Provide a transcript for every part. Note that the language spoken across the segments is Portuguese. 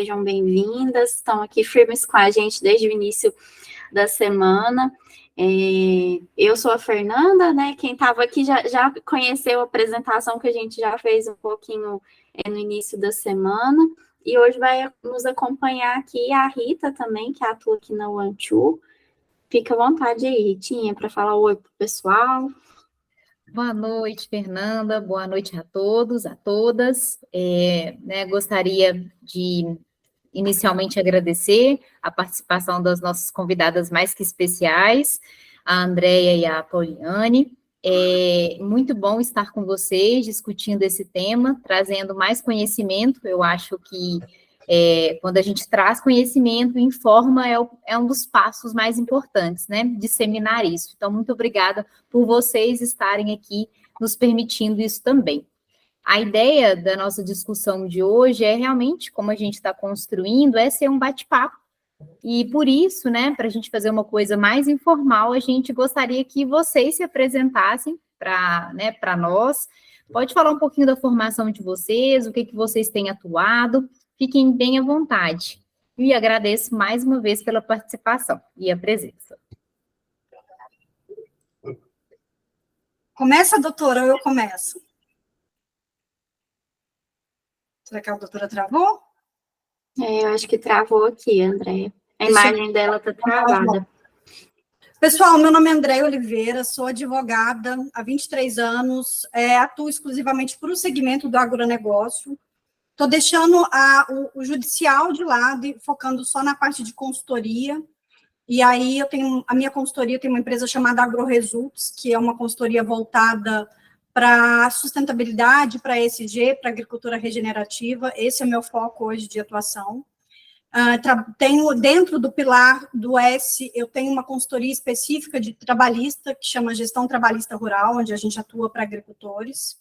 sejam bem-vindas, estão aqui firmes com a gente desde o início da semana. Eu sou a Fernanda, né? Quem estava aqui já conheceu a apresentação que a gente já fez um pouquinho no início da semana. E hoje vai nos acompanhar aqui a Rita também, que atua aqui na OneTwo. Fica à vontade aí, Ritinha, para falar oi para o pessoal. Boa noite, Fernanda. Boa noite a todos, a todas. Gostaria de inicialmente agradecer a participação das nossas convidadas mais que especiais, a Andréia e a Pauliane. É muito bom estar com vocês, discutindo esse tema, trazendo mais conhecimento. Eu acho que quando a gente traz conhecimento, informa, é um dos passos mais importantes, né? Disseminar isso. Então, muito obrigada por vocês estarem aqui nos permitindo isso também. A ideia da nossa discussão de hoje é realmente, como a gente está construindo, é ser um bate-papo. E por isso, né, para a gente fazer uma coisa mais informal, a gente gostaria que vocês se apresentassem para nós. Pode falar um pouquinho da formação de vocês, o que vocês têm atuado. Fiquem bem à vontade. E agradeço mais uma vez pela participação e a presença. Começa, doutora, ou eu começo? Será que a doutora travou? Eu acho que travou aqui, Andréia. A imagem dela está travada. Pessoal, meu nome é Andréia Oliveira, sou advogada há 23 anos, atuo exclusivamente para o segmento do agronegócio. Estou deixando o judicial de lado e focando só na parte de consultoria. E aí a minha consultoria tem uma empresa chamada AgroResults, que é uma consultoria voltada para sustentabilidade, para ESG, para agricultura regenerativa. Esse é o meu foco hoje de atuação. Tenho, dentro do pilar do S, eu tenho uma consultoria específica de trabalhista, que chama Gestão Trabalhista Rural, onde a gente atua para agricultores.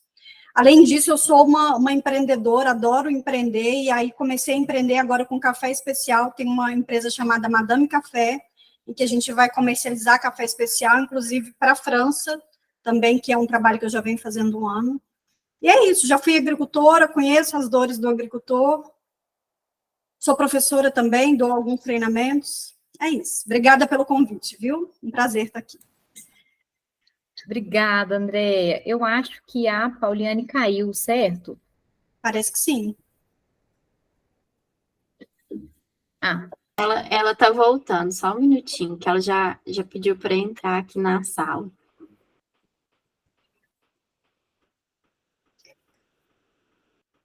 Além disso, eu sou uma empreendedora, adoro empreender, e aí comecei a empreender agora com café especial. Tem uma empresa chamada Madame Café, em que a gente vai comercializar café especial, inclusive para a França, também, que é um trabalho que eu já venho fazendo um ano. E é isso, já fui agricultora, conheço as dores do agricultor, sou professora também, dou alguns treinamentos. É isso. Obrigada pelo convite, viu? Um prazer estar aqui. Obrigada, Andréia. Eu acho que a Pauliane caiu, certo? Parece que sim. Ela está voltando, só um minutinho, que ela já pediu para entrar aqui na sala.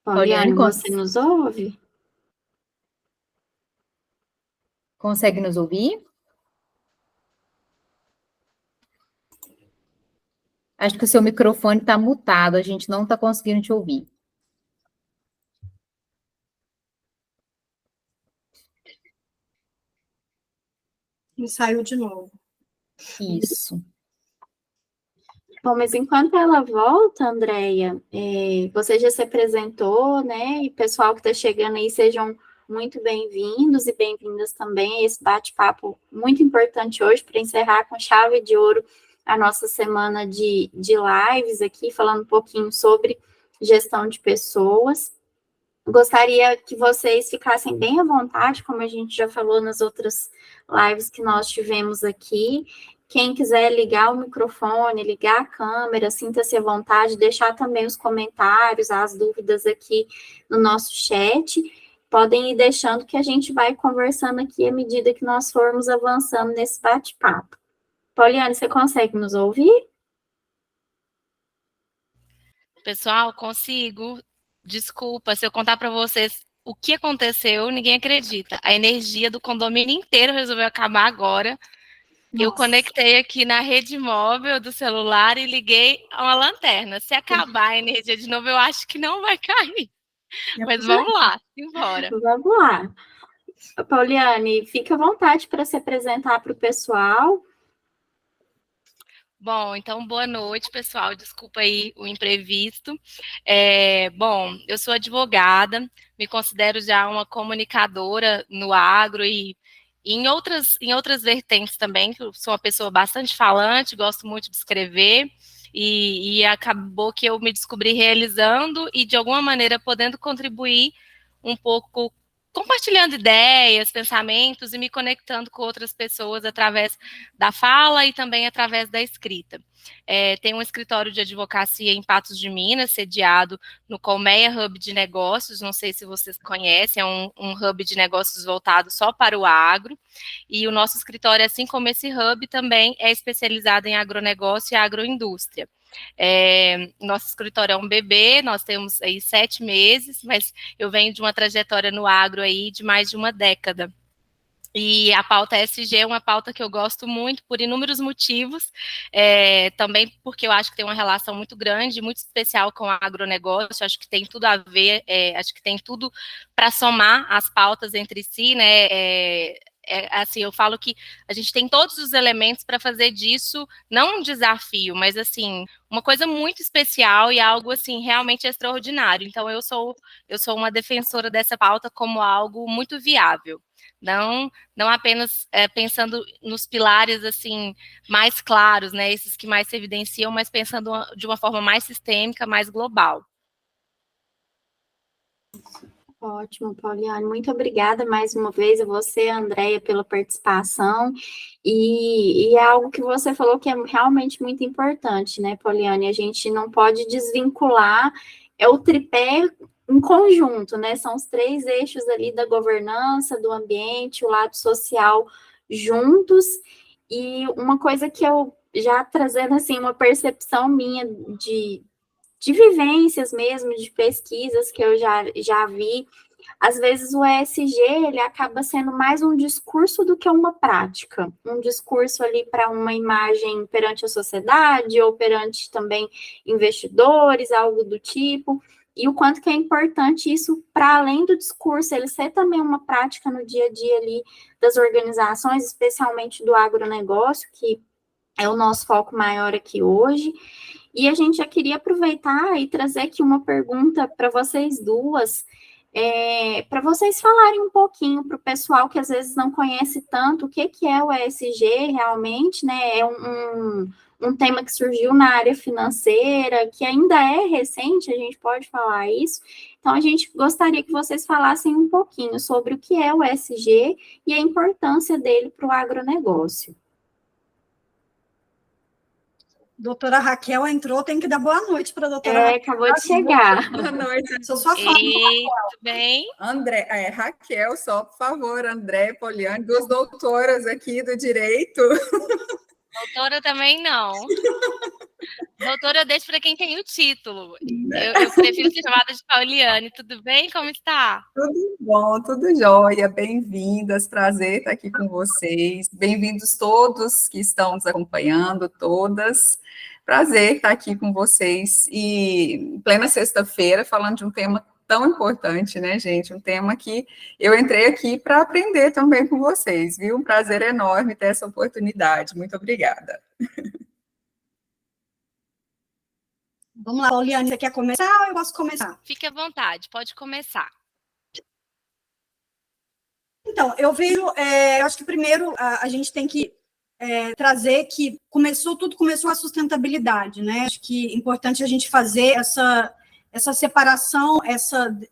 Pauliane, você nos ouve? Consegue nos ouvir? Acho que o seu microfone está mutado, a gente não está conseguindo te ouvir. E saiu de novo. Isso. Bom, mas enquanto ela volta, Andréia, você já se apresentou, né? E pessoal que está chegando aí, sejam muito bem-vindos e bem-vindas também a esse bate-papo muito importante hoje para encerrar com chave de ouro a nossa semana de lives aqui, falando um pouquinho sobre gestão de pessoas. Gostaria que vocês ficassem bem à vontade, como a gente já falou nas outras lives que nós tivemos aqui. Quem quiser ligar o microfone, ligar a câmera, sinta-se à vontade, deixar também os comentários, as dúvidas aqui no nosso chat. Podem ir deixando que a gente vai conversando aqui à medida que nós formos avançando nesse bate-papo. Pauliane, você consegue nos ouvir? Pessoal, consigo. Desculpa, se eu contar para vocês o que aconteceu, ninguém acredita. A energia do condomínio inteiro resolveu acabar agora. Nossa. Eu conectei aqui na rede móvel do celular e liguei a uma lanterna. Se acabar a energia de novo, eu acho que não vai cair. Mas vamos lá, embora. Vamos lá. Pauliane, fica à vontade para se apresentar para o pessoal. Bom, então, boa noite, pessoal. Desculpa aí o imprevisto. Bom, eu sou advogada, me considero já uma comunicadora no agro e em outras vertentes também, que eu sou uma pessoa bastante falante, gosto muito de escrever, e acabou que eu me descobri realizando e, de alguma maneira, podendo contribuir um pouco compartilhando ideias, pensamentos e me conectando com outras pessoas através da fala e também através da escrita. Tem um escritório de advocacia em Patos de Minas, sediado no Colmeia Hub de Negócios, não sei se vocês conhecem, é um hub de negócios voltado só para o agro, e o nosso escritório, assim como esse hub, também é especializado em agronegócio e agroindústria. Nosso escritório é um bebê, nós temos aí 7 meses, mas eu venho de uma trajetória no agro aí de mais de uma década. E a pauta ESG é uma pauta que eu gosto muito por inúmeros motivos, também porque eu acho que tem uma relação muito grande, muito especial com o agronegócio, acho que tem tudo a ver, acho que tem tudo para somar as pautas entre si, né? Assim, eu falo que a gente tem todos os elementos para fazer disso, não um desafio, mas, assim, uma coisa muito especial e algo, assim, realmente extraordinário. Então, eu sou uma defensora dessa pauta como algo muito viável. Não apenas pensando nos pilares, assim, mais claros, né, esses que mais se evidenciam, mas pensando de uma forma mais sistêmica, mais global. Ótimo, Poliane. Muito obrigada mais uma vez a você, Andréia, pela participação. E é algo que você falou que é realmente muito importante, né, Poliane? A gente não pode desvincular, o tripé em conjunto, né? São os 3 eixos ali da governança, do ambiente, o lado social juntos. E uma coisa que eu já trazendo assim uma percepção minha de vivências mesmo, de pesquisas que eu já vi, às vezes o ESG, ele acaba sendo mais um discurso do que uma prática, um discurso ali para uma imagem perante a sociedade, ou perante também investidores, algo do tipo, e o quanto que é importante isso, para além do discurso, ele ser também uma prática no dia a dia ali das organizações, especialmente do agronegócio, que é o nosso foco maior aqui hoje. E a gente já queria aproveitar e trazer aqui uma pergunta para vocês duas, para vocês falarem um pouquinho para o pessoal que às vezes não conhece tanto o que é o ESG realmente, né? É um tema que surgiu na área financeira, que ainda é recente, a gente pode falar isso. Então, a gente gostaria que vocês falassem um pouquinho sobre o que é o ESG e a importância dele para o agronegócio. Doutora Raquel entrou, tem que dar boa noite para a doutora Raquel. Acabou de chegar. Boa noite. Sou sua fã. Tudo bem? Raquel, só, por favor, André, Poliane, 2 doutoras aqui do direito. Doutora também não. Doutora eu deixo para quem tem o título. Eu prefiro ser chamada de Poliane. Tudo bem? Como está? Tudo bom, tudo jóia. Bem-vindas, prazer estar aqui com vocês. Bem-vindos todos que estão nos acompanhando, todas. Prazer estar aqui com vocês e em plena sexta-feira falando de um tema tão importante, né, gente? Um tema que eu entrei aqui para aprender também com vocês, viu? Um prazer enorme ter essa oportunidade. Muito obrigada. Vamos lá, Poliane, você quer começar ou eu posso começar? Fique à vontade, pode começar. Então, eu vejo, eu acho que primeiro a gente tem que trazer que tudo começou a sustentabilidade, né? Acho que é importante a gente fazer essa separação,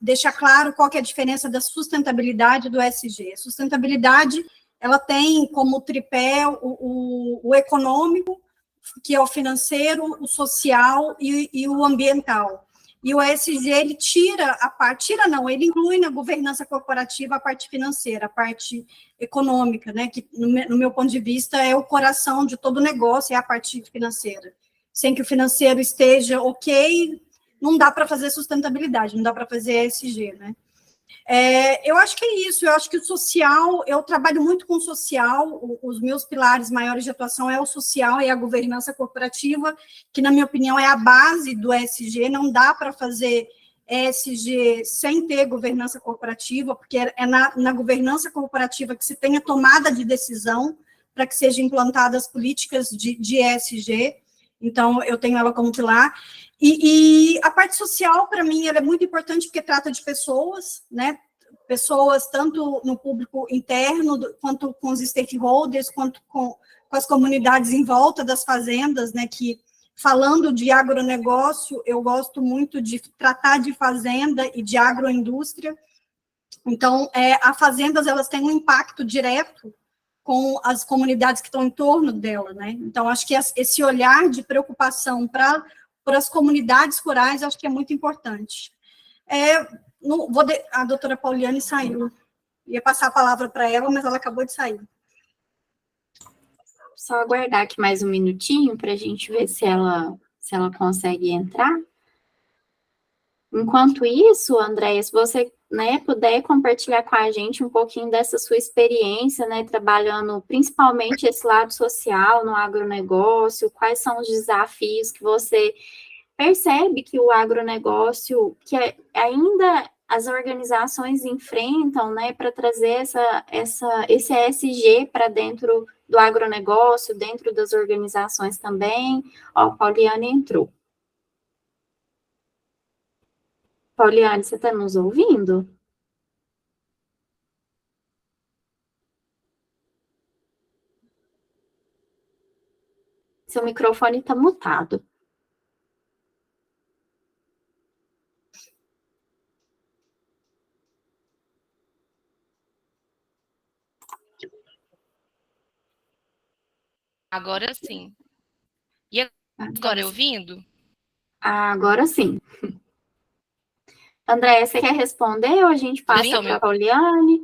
deixar claro qual que é a diferença da sustentabilidade do ESG. A sustentabilidade, ela tem como tripé o econômico, que é o financeiro, o social e o ambiental. E o ESG, ele ele inclui na governança corporativa a parte financeira, a parte econômica, né, que no meu ponto de vista é o coração de todo negócio, é a parte financeira. Sem que o financeiro esteja ok, não dá para fazer sustentabilidade, não dá para fazer ESG, né. Eu acho que é isso, eu acho que o social, eu trabalho muito com o social, os meus pilares maiores de atuação é o social e a governança corporativa, que, na minha opinião, é a base do ESG, não dá para fazer ESG sem ter governança corporativa, porque é na governança corporativa que se tem a tomada de decisão para que sejam implantadas políticas de ESG, então eu tenho ela como pilar. E a parte social, para mim, ela é muito importante porque trata de pessoas, né? Pessoas tanto no público interno, quanto com os stakeholders, quanto com as comunidades em volta das fazendas, né? Que, falando de agronegócio, eu gosto muito de tratar de fazenda e de agroindústria, Então, as fazendas, elas têm um impacto direto com as comunidades que estão em torno dela, né? Então, acho que esse olhar de preocupação para as comunidades rurais, acho que é muito importante. A doutora Pauliane saiu. Ia passar a palavra para ela, mas ela acabou de sair. Só aguardar aqui mais um minutinho para a gente ver se ela consegue entrar. Enquanto isso, Andréia, se você, né, puder compartilhar com a gente um pouquinho dessa sua experiência, né, trabalhando principalmente esse lado social no agronegócio, quais são os desafios que você percebe que o agronegócio, ainda as organizações enfrentam, né, para trazer esse ESG para dentro do agronegócio, dentro das organizações também. Ó, a Pauliane entrou. Pauliane, você está nos ouvindo? Seu microfone está mutado. Agora sim. E agora ouvindo? Agora sim. Andréia, você quer responder ou a gente passa para a Pauliane?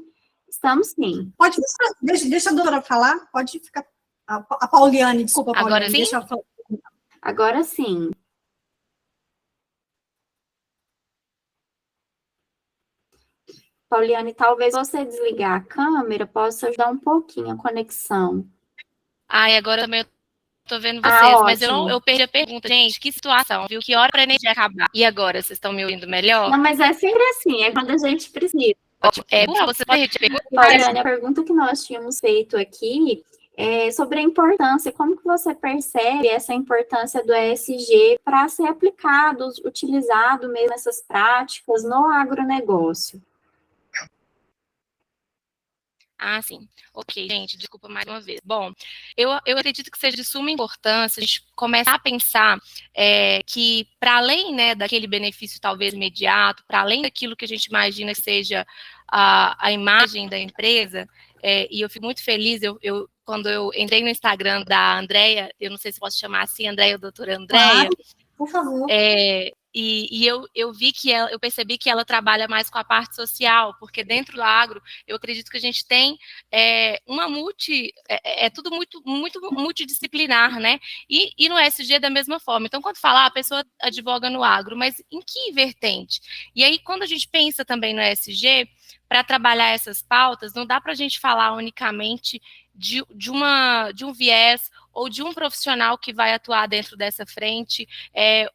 Estamos sim. Pode, deixa a doutora falar, pode ficar. A Pauliane, desculpa, Pauliane. Agora sim? Deixa ela falar. Agora sim. Pauliane, talvez você desligar a câmera possa ajudar um pouquinho a conexão. E agora também eu tô vendo vocês, mas ótimo. eu perdi a pergunta. Gente, que situação, viu? Que hora para a energia acabar? E agora, vocês estão me ouvindo melhor? Não, mas é sempre assim, é quando a gente precisa. Ótimo. Por favor, você pode repetir a pergunta? Pauliane, a pergunta que nós tínhamos feito aqui é sobre a importância, como que você percebe essa importância do ESG para ser aplicado, utilizado mesmo essas práticas no agronegócio? Sim. Ok, gente, desculpa mais uma vez. Bom, eu acredito que seja de suma importância a gente começar a pensar que, para além, né, daquele benefício talvez imediato, para além daquilo que a gente imagina que seja a imagem da empresa, e eu fico muito feliz, quando eu entrei no Instagram da Andréia, eu não sei se posso chamar assim, Andréia, doutora Andréia. Claro, por favor. E eu vi que eu percebi que ela trabalha mais com a parte social, porque dentro do agro, eu acredito que a gente tem tudo muito, muito multidisciplinar, né? E no ESG da mesma forma. Então, quando fala, a pessoa advoga no agro, mas em que vertente? E aí, quando a gente pensa também no ESG, para trabalhar essas pautas, não dá para a gente falar unicamente de um viés ou de um profissional que vai atuar dentro dessa frente,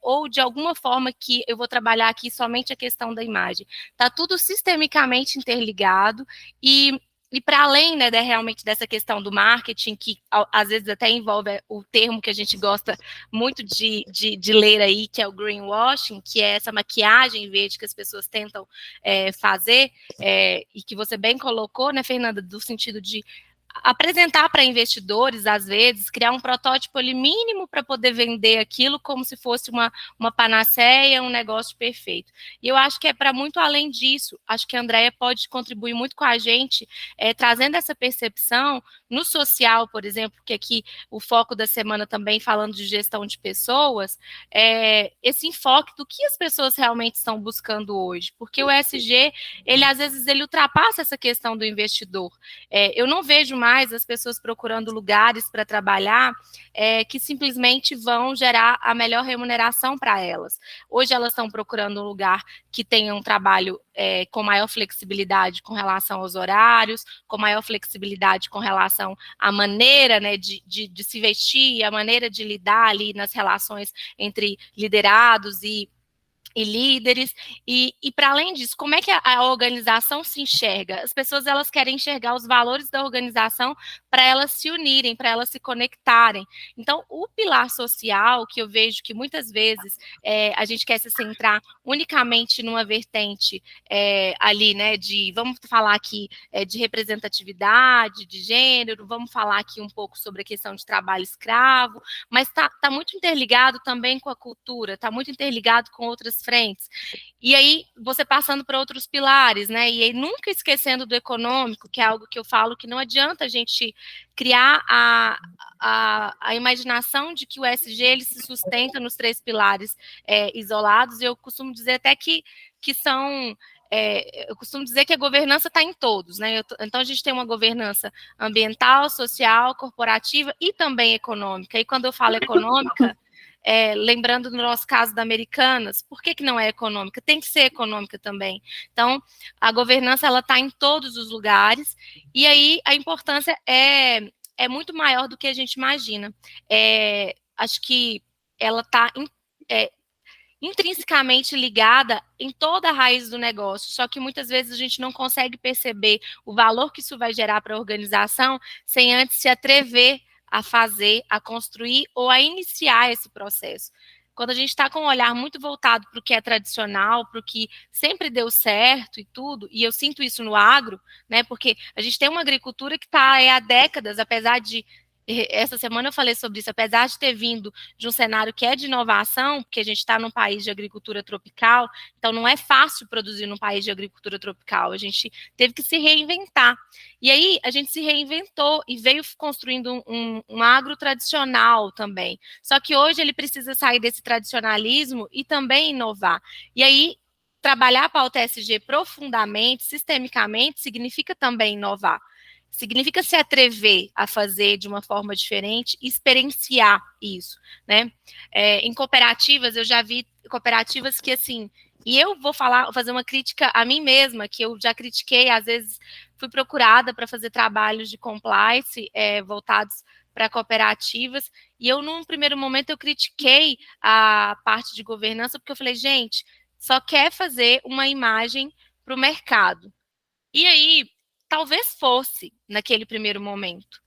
ou de alguma forma que eu vou trabalhar aqui somente a questão da imagem. Está tudo sistemicamente interligado e para além, né, realmente dessa questão do marketing, que às vezes até envolve o termo que a gente gosta muito de ler aí, que é o greenwashing, que é essa maquiagem verde que as pessoas tentam fazer, e que você bem colocou, né, Fernanda, do sentido de apresentar para investidores, às vezes, criar um protótipo ali mínimo para poder vender aquilo como se fosse uma panaceia, um negócio perfeito. E eu acho que é para muito além disso. Acho que a Andréia pode contribuir muito com a gente, trazendo essa percepção no social, por exemplo, que aqui o foco da semana também falando de gestão de pessoas, esse enfoque do que as pessoas realmente estão buscando hoje. Porque o ESG, às vezes, ele ultrapassa essa questão do investidor. Eu não vejo mais as pessoas procurando lugares para trabalhar que simplesmente vão gerar a melhor remuneração para elas. Hoje elas estão procurando um lugar que tenha um trabalho com maior flexibilidade com relação aos horários, com maior flexibilidade com relação à maneira, né, de se vestir, a maneira de lidar ali nas relações entre liderados e líderes, e para além disso, como é que a organização se enxerga? As pessoas, elas querem enxergar os valores da organização para elas se unirem, para elas se conectarem. Então, o pilar social, que eu vejo que muitas vezes a gente quer se centrar unicamente numa vertente ali, né, vamos falar aqui de representatividade, de gênero, vamos falar aqui um pouco sobre a questão de trabalho escravo, mas está muito interligado também com a cultura, está muito interligado com outras frentes. E aí, você passando para outros pilares, né? E aí, nunca esquecendo do econômico, que é algo que eu falo que não adianta a gente criar a imaginação de que o ESG ele se sustenta nos 3 pilares isolados. E eu costumo dizer até que são... eu costumo dizer que a governança está em todos, né? Então, a gente tem uma governança ambiental, social, corporativa e também econômica. E quando eu falo econômica, lembrando no nosso caso da Americanas, por que não é econômica? Tem que ser econômica também. Então, a governança ela está em todos os lugares, e aí a importância é muito maior do que a gente imagina. Acho que ela está intrinsecamente ligada em toda a raiz do negócio, só que muitas vezes a gente não consegue perceber o valor que isso vai gerar para a organização sem antes se atrever a fazer, a construir ou a iniciar esse processo. Quando a gente está com um olhar muito voltado para o que é tradicional, para o que sempre deu certo e tudo, e eu sinto isso no agro, né, porque a gente tem uma agricultura que está há décadas, apesar de essa semana eu falei sobre isso, apesar de ter vindo de um cenário que é de inovação, porque a gente está num país de agricultura tropical, então não é fácil produzir num país de agricultura tropical, a gente teve que se reinventar. E aí a gente se reinventou e veio construindo um agro tradicional também. Só que hoje ele precisa sair desse tradicionalismo e também inovar. E aí trabalhar a pauta ESG profundamente, sistemicamente, significa também inovar. Significa se atrever a fazer de uma forma diferente e experienciar isso, né? Em cooperativas, eu já vi cooperativas que, assim, e eu vou fazer uma crítica a mim mesma, que eu já critiquei, às vezes fui procurada para fazer trabalhos de compliance voltados para cooperativas, e eu, num primeiro momento, eu critiquei a parte de governança, porque eu falei, gente, só quer fazer uma imagem para o mercado. E aí, talvez fosse naquele primeiro momento.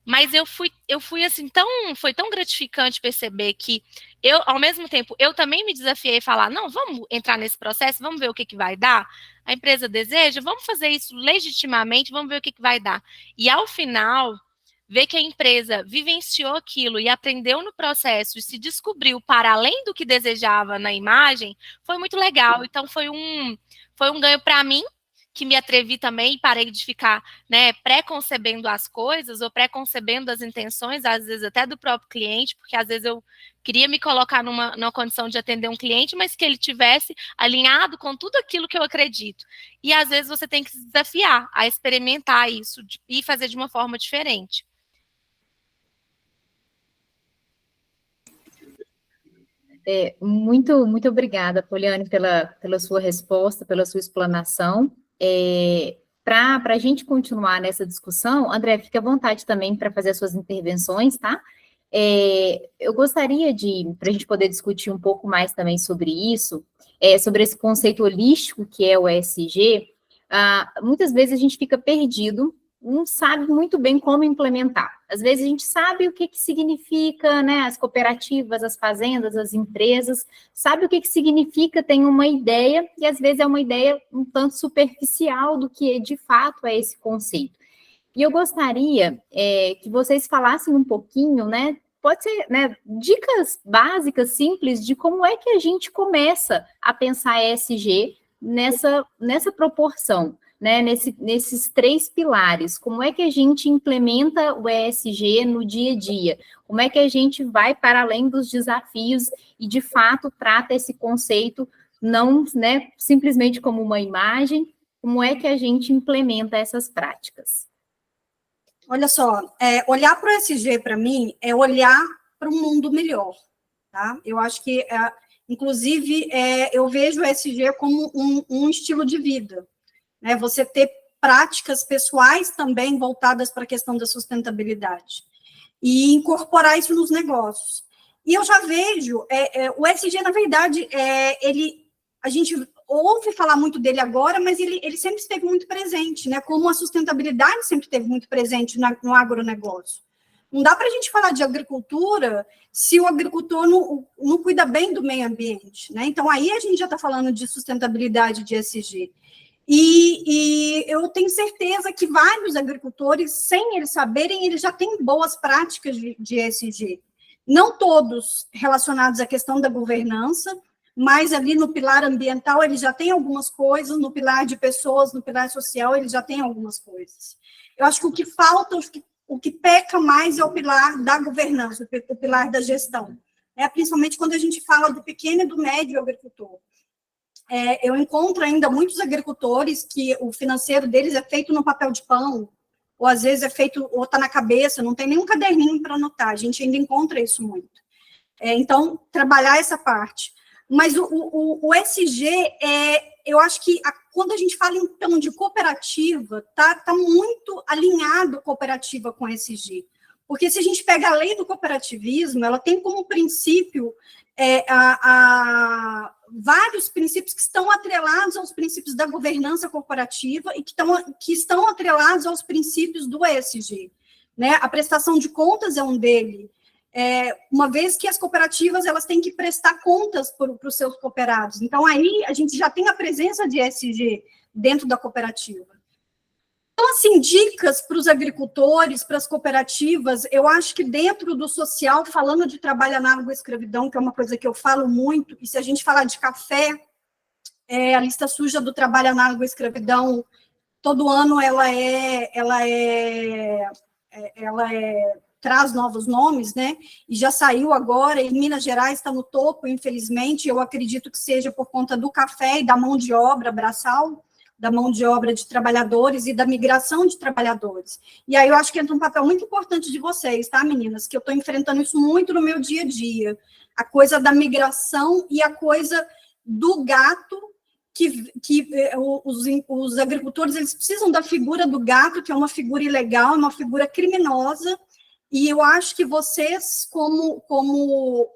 Mas eu fui assim, foi tão gratificante perceber que eu, ao mesmo tempo, eu também me desafiei a falar, não, vamos entrar nesse processo, vamos ver o que vai dar. A empresa deseja, vamos fazer isso legitimamente, vamos ver o que vai dar. E ao final, ver que a empresa vivenciou aquilo e aprendeu no processo e se descobriu para além do que desejava na imagem, foi muito legal. Então, foi um ganho para mim, que me atrevi também e parei de ficar, né, pré-concebendo as coisas ou pré-concebendo as intenções, às vezes até do próprio cliente, porque às vezes eu queria me colocar numa condição de atender um cliente, mas que ele tivesse alinhado com tudo aquilo que eu acredito. E às vezes você tem que se desafiar a experimentar isso e fazer de uma forma diferente. Muito obrigada, Poliane, pela sua resposta, pela sua explanação. Para a gente continuar nessa discussão, André, fique à vontade também para fazer as suas intervenções, tá? Eu gostaria para a gente poder discutir um pouco mais também sobre isso, sobre esse conceito holístico que é o ESG. Muitas vezes a gente fica perdido, não sabe muito bem como implementar. Às vezes a gente sabe o que significa, né, as cooperativas, as fazendas, as empresas, sabe o que significa, tem uma ideia, e às vezes é uma ideia um tanto superficial do que de fato é esse conceito. E eu gostaria que vocês falassem um pouquinho, né, pode ser, né, dicas básicas, simples, de como é que a gente começa a pensar ESG nessa proporção, né, nesses 3 pilares. Como é que a gente implementa o ESG no dia a dia? Como é que a gente vai para além dos desafios e, de fato, trata esse conceito não, né, simplesmente como uma imagem? Como é que a gente implementa essas práticas? Olha só, olhar para o ESG, para mim, é olhar para um mundo melhor, tá? Eu acho que, inclusive, eu vejo o ESG como um estilo de vida, né? Você ter práticas pessoais também voltadas para a questão da sustentabilidade e incorporar isso nos negócios. E eu já vejo, o ESG, na verdade, a gente ouve falar muito dele agora, mas ele sempre esteve muito presente, né? Como a sustentabilidade sempre esteve muito presente no agronegócio. Não dá para a gente falar de agricultura se o agricultor não cuida bem do meio ambiente, né? Então, aí a gente já está falando de sustentabilidade de ESG. E eu tenho certeza que vários agricultores, sem eles saberem, eles já têm boas práticas de ESG. Não todos relacionados à questão da governança, mas ali no pilar ambiental ele já tem algumas coisas, no pilar de pessoas, no pilar social, ele já tem algumas coisas. Eu acho que o que falta, o que peca mais é o pilar da governança, o pilar da gestão, principalmente quando a gente fala do pequeno e do médio agricultor. Eu encontro ainda muitos agricultores que o financeiro deles é feito no papel de pão, ou às vezes é feito, ou está na cabeça, não tem nenhum caderninho para anotar, a gente ainda encontra isso muito. Então, trabalhar essa parte. Mas o SG, eu acho que quando a gente fala, então, de cooperativa, tá muito alinhado cooperativa com SG. Porque se a gente pega a lei do cooperativismo, ela tem como princípio vários princípios que estão atrelados aos princípios da governança corporativa e que estão atrelados aos princípios do ESG. Né? A prestação de contas é um deles. Uma vez que as cooperativas elas têm que prestar contas para os seus cooperados. Então, aí a gente já tem a presença de ESG dentro da cooperativa. Então, assim, dicas para os agricultores, para as cooperativas, eu acho que dentro do social, falando de trabalho análogo à escravidão, que é uma coisa que eu falo muito, e se a gente falar de café, a lista suja do trabalho análogo à escravidão, todo ano ela traz novos nomes, né? E já saiu agora, e Minas Gerais está no topo, infelizmente, eu acredito que seja por conta do café e da mão de obra braçal, da mão de obra de trabalhadores e da migração de trabalhadores. E aí eu acho que entra um papel muito importante de vocês, tá, meninas? Que eu estou enfrentando isso muito no meu dia a dia. A coisa da migração e a coisa do gato, que os agricultores eles precisam da figura do gato, que é uma figura ilegal, uma figura criminosa, e eu acho que vocês, como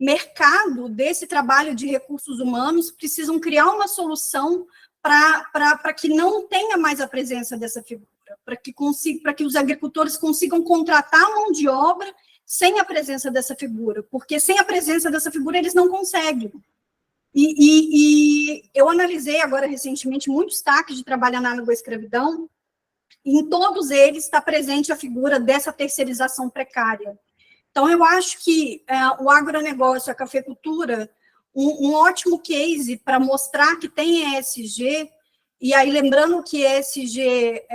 mercado desse trabalho de recursos humanos, precisam criar uma solução para que não tenha mais a presença dessa figura, para que os agricultores consigam contratar mão de obra sem a presença dessa figura, porque sem a presença dessa figura eles não conseguem. E eu analisei agora recentemente muitos TACs de trabalho análogo à escravidão, e em todos eles está presente a figura dessa terceirização precária. Então, eu acho que o agronegócio, a cafeicultura, um ótimo case para mostrar que tem ESG, e aí lembrando que ESG,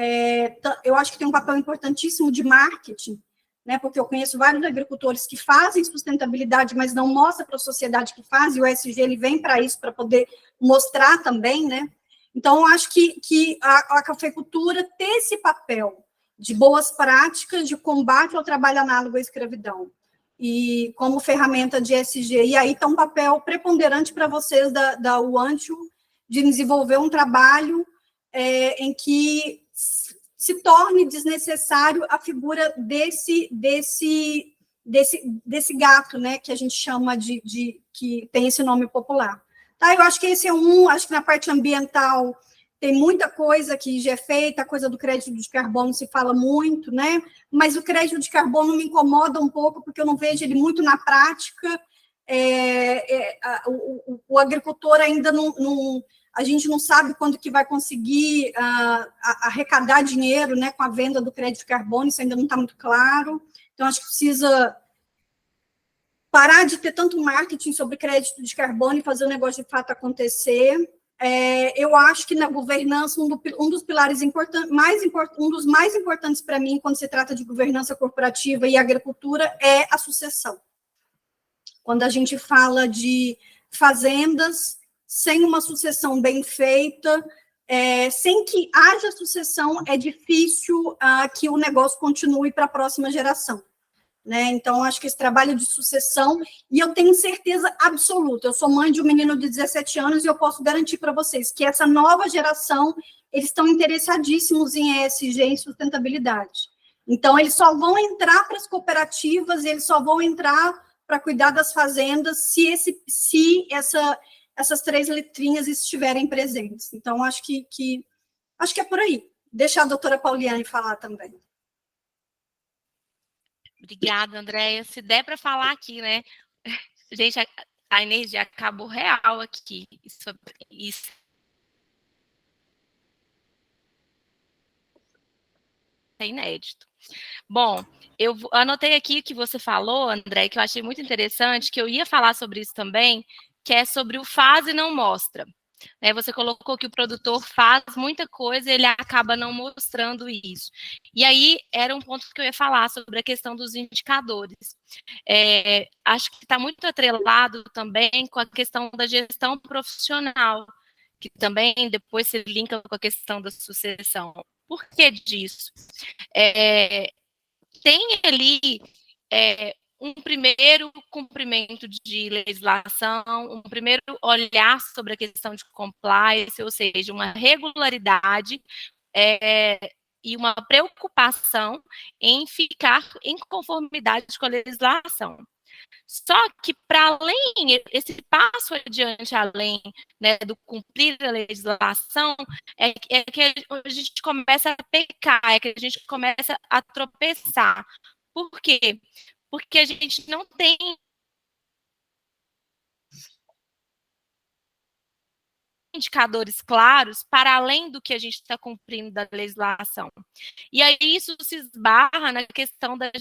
eu acho que tem um papel importantíssimo de marketing, né, porque eu conheço vários agricultores que fazem sustentabilidade, mas não mostram para a sociedade que faz, e o ESG ele vem para isso, para poder mostrar também, né? Então, eu acho que a cafeicultura tem esse papel de boas práticas, de combate ao trabalho análogo à escravidão, e como ferramenta de ESG. E aí está um papel preponderante para vocês da UANTU de desenvolver um trabalho em que se torne desnecessário a figura desse gato, né, que a gente chama que tem esse nome popular. Tá, eu acho que esse acho que na parte ambiental tem muita coisa que já é feita, a coisa do crédito de carbono se fala muito, né? Mas o crédito de carbono me incomoda um pouco, porque eu não vejo ele muito na prática. O agricultor ainda não a gente não sabe quando que vai conseguir arrecadar dinheiro, né, com a venda do crédito de carbono, isso ainda não está muito claro. Então, acho que precisa parar de ter tanto marketing sobre crédito de carbono e fazer o negócio de fato acontecer. Eu acho que na governança, um dos pilares um dos mais importantes para mim, quando se trata de governança corporativa e agricultura, é a sucessão. Quando a gente fala de fazendas, sem uma sucessão bem feita, sem que haja sucessão, é difícil que o negócio continue para a próxima geração. Né? Então, acho que esse trabalho de sucessão, e eu tenho certeza absoluta, eu sou mãe de um menino de 17 anos e eu posso garantir para vocês que essa nova geração, eles estão interessadíssimos em ESG, em sustentabilidade. Então, eles só vão entrar para as cooperativas, eles só vão entrar para cuidar das fazendas se essas 3 letrinhas estiverem presentes. Então, acho que é por aí. Deixa a doutora Pauliane falar também. Obrigada, Andréia. Se der para falar aqui, né? Gente, a energia acabou real aqui. Isso é inédito. Bom, eu anotei aqui o que você falou, André, que eu achei muito interessante, que eu ia falar sobre isso também, que é sobre o faz e não mostra. Você colocou que o produtor faz muita coisa e ele acaba não mostrando isso. E aí era um ponto que eu ia falar sobre a questão dos indicadores. Acho que está muito atrelado também com a questão da gestão profissional, que também depois se linka com a questão da sucessão. Por que disso? Tem ali um primeiro cumprimento de legislação, um primeiro olhar sobre a questão de compliance, ou seja, uma regularidade e uma preocupação em ficar em conformidade com a legislação. Só que, para além, esse passo adiante, além, né, do cumprir a legislação, é que a gente começa a pecar, é que a gente começa a tropeçar. Por quê? Porque a gente não tem indicadores claros para além do que a gente está cumprindo da legislação. E aí isso se esbarra na questão da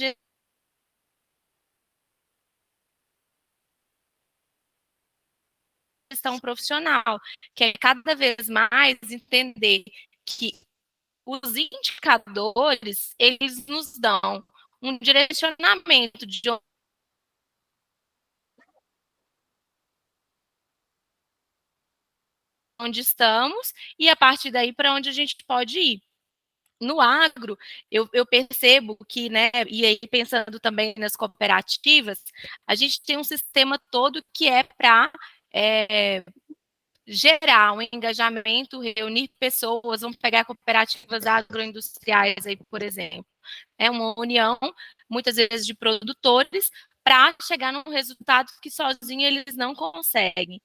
gestão profissional, que é cada vez mais entender que os indicadores, eles nos dão um direcionamento de onde estamos e a partir daí para onde a gente pode ir. No agro, eu percebo que, né, e aí pensando também nas cooperativas, a gente tem um sistema todo que é para gerar um engajamento, reunir pessoas, vamos pegar cooperativas agroindustriais aí, por exemplo. É uma união, muitas vezes, de produtores para chegar num resultado que sozinho eles não conseguem.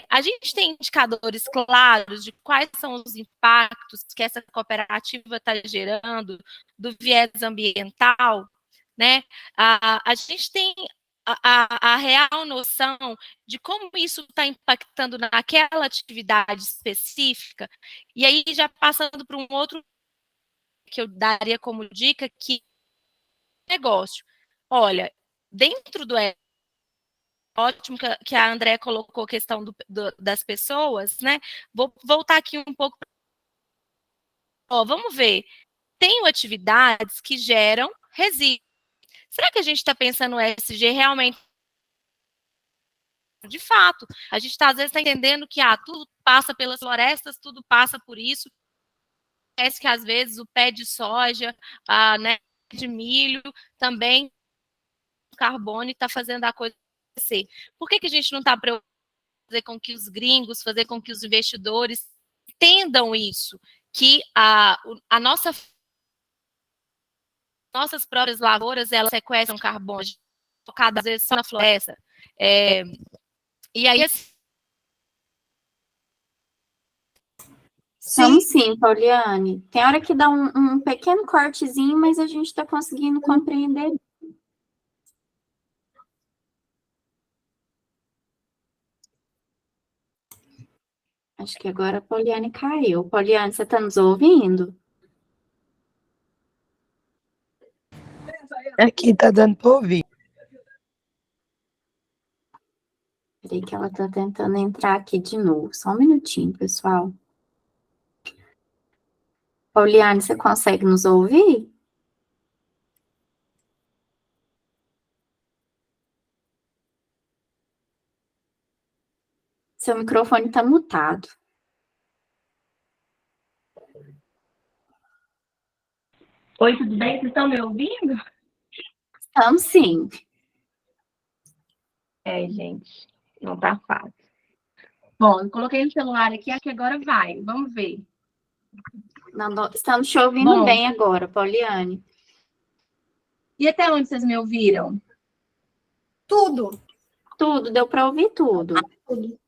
A gente tem indicadores claros de quais são os impactos que essa cooperativa está gerando, do viés ambiental, né? A gente tem a real noção de como isso está impactando naquela atividade específica, e aí já passando para um outro que eu daria como dica, que negócio. Olha, dentro do ótimo que a André colocou a questão das pessoas, né? Vou voltar aqui um pouco. Vamos ver. Tenho atividades que geram resíduos. Será que a gente está pensando no ESG realmente? De fato, a gente às vezes está entendendo que tudo passa pelas florestas, tudo passa por isso. Parece que às vezes o pé de soja, né, de milho, também carbono está fazendo a coisa acontecer. Por que a gente não está preocupado em fazer com que os gringos, fazer com que os investidores entendam isso? Que nossas próprias lavouras, elas sequestram carbono, focadas às vezes só na floresta. E aí, Sim, sim, Pauliane. Tem hora que dá um pequeno cortezinho, mas a gente está conseguindo compreender. Acho que agora a Pauliane caiu. Pauliane, você está nos ouvindo? Aqui tá dando para ouvir. Peraí que ela está tentando entrar aqui de novo. Só um minutinho, pessoal. Pauliane, você consegue nos ouvir? Seu microfone está mutado. Oi, tudo bem? Vocês estão me ouvindo? Estamos sim. Gente, não tá fácil. Bom, eu coloquei no celular aqui, acho que agora vai. Vamos ver. Estamos te ouvindo bem agora, Pauliane. E até onde vocês me ouviram? Tudo. Tudo, deu para ouvir tudo. Tudo.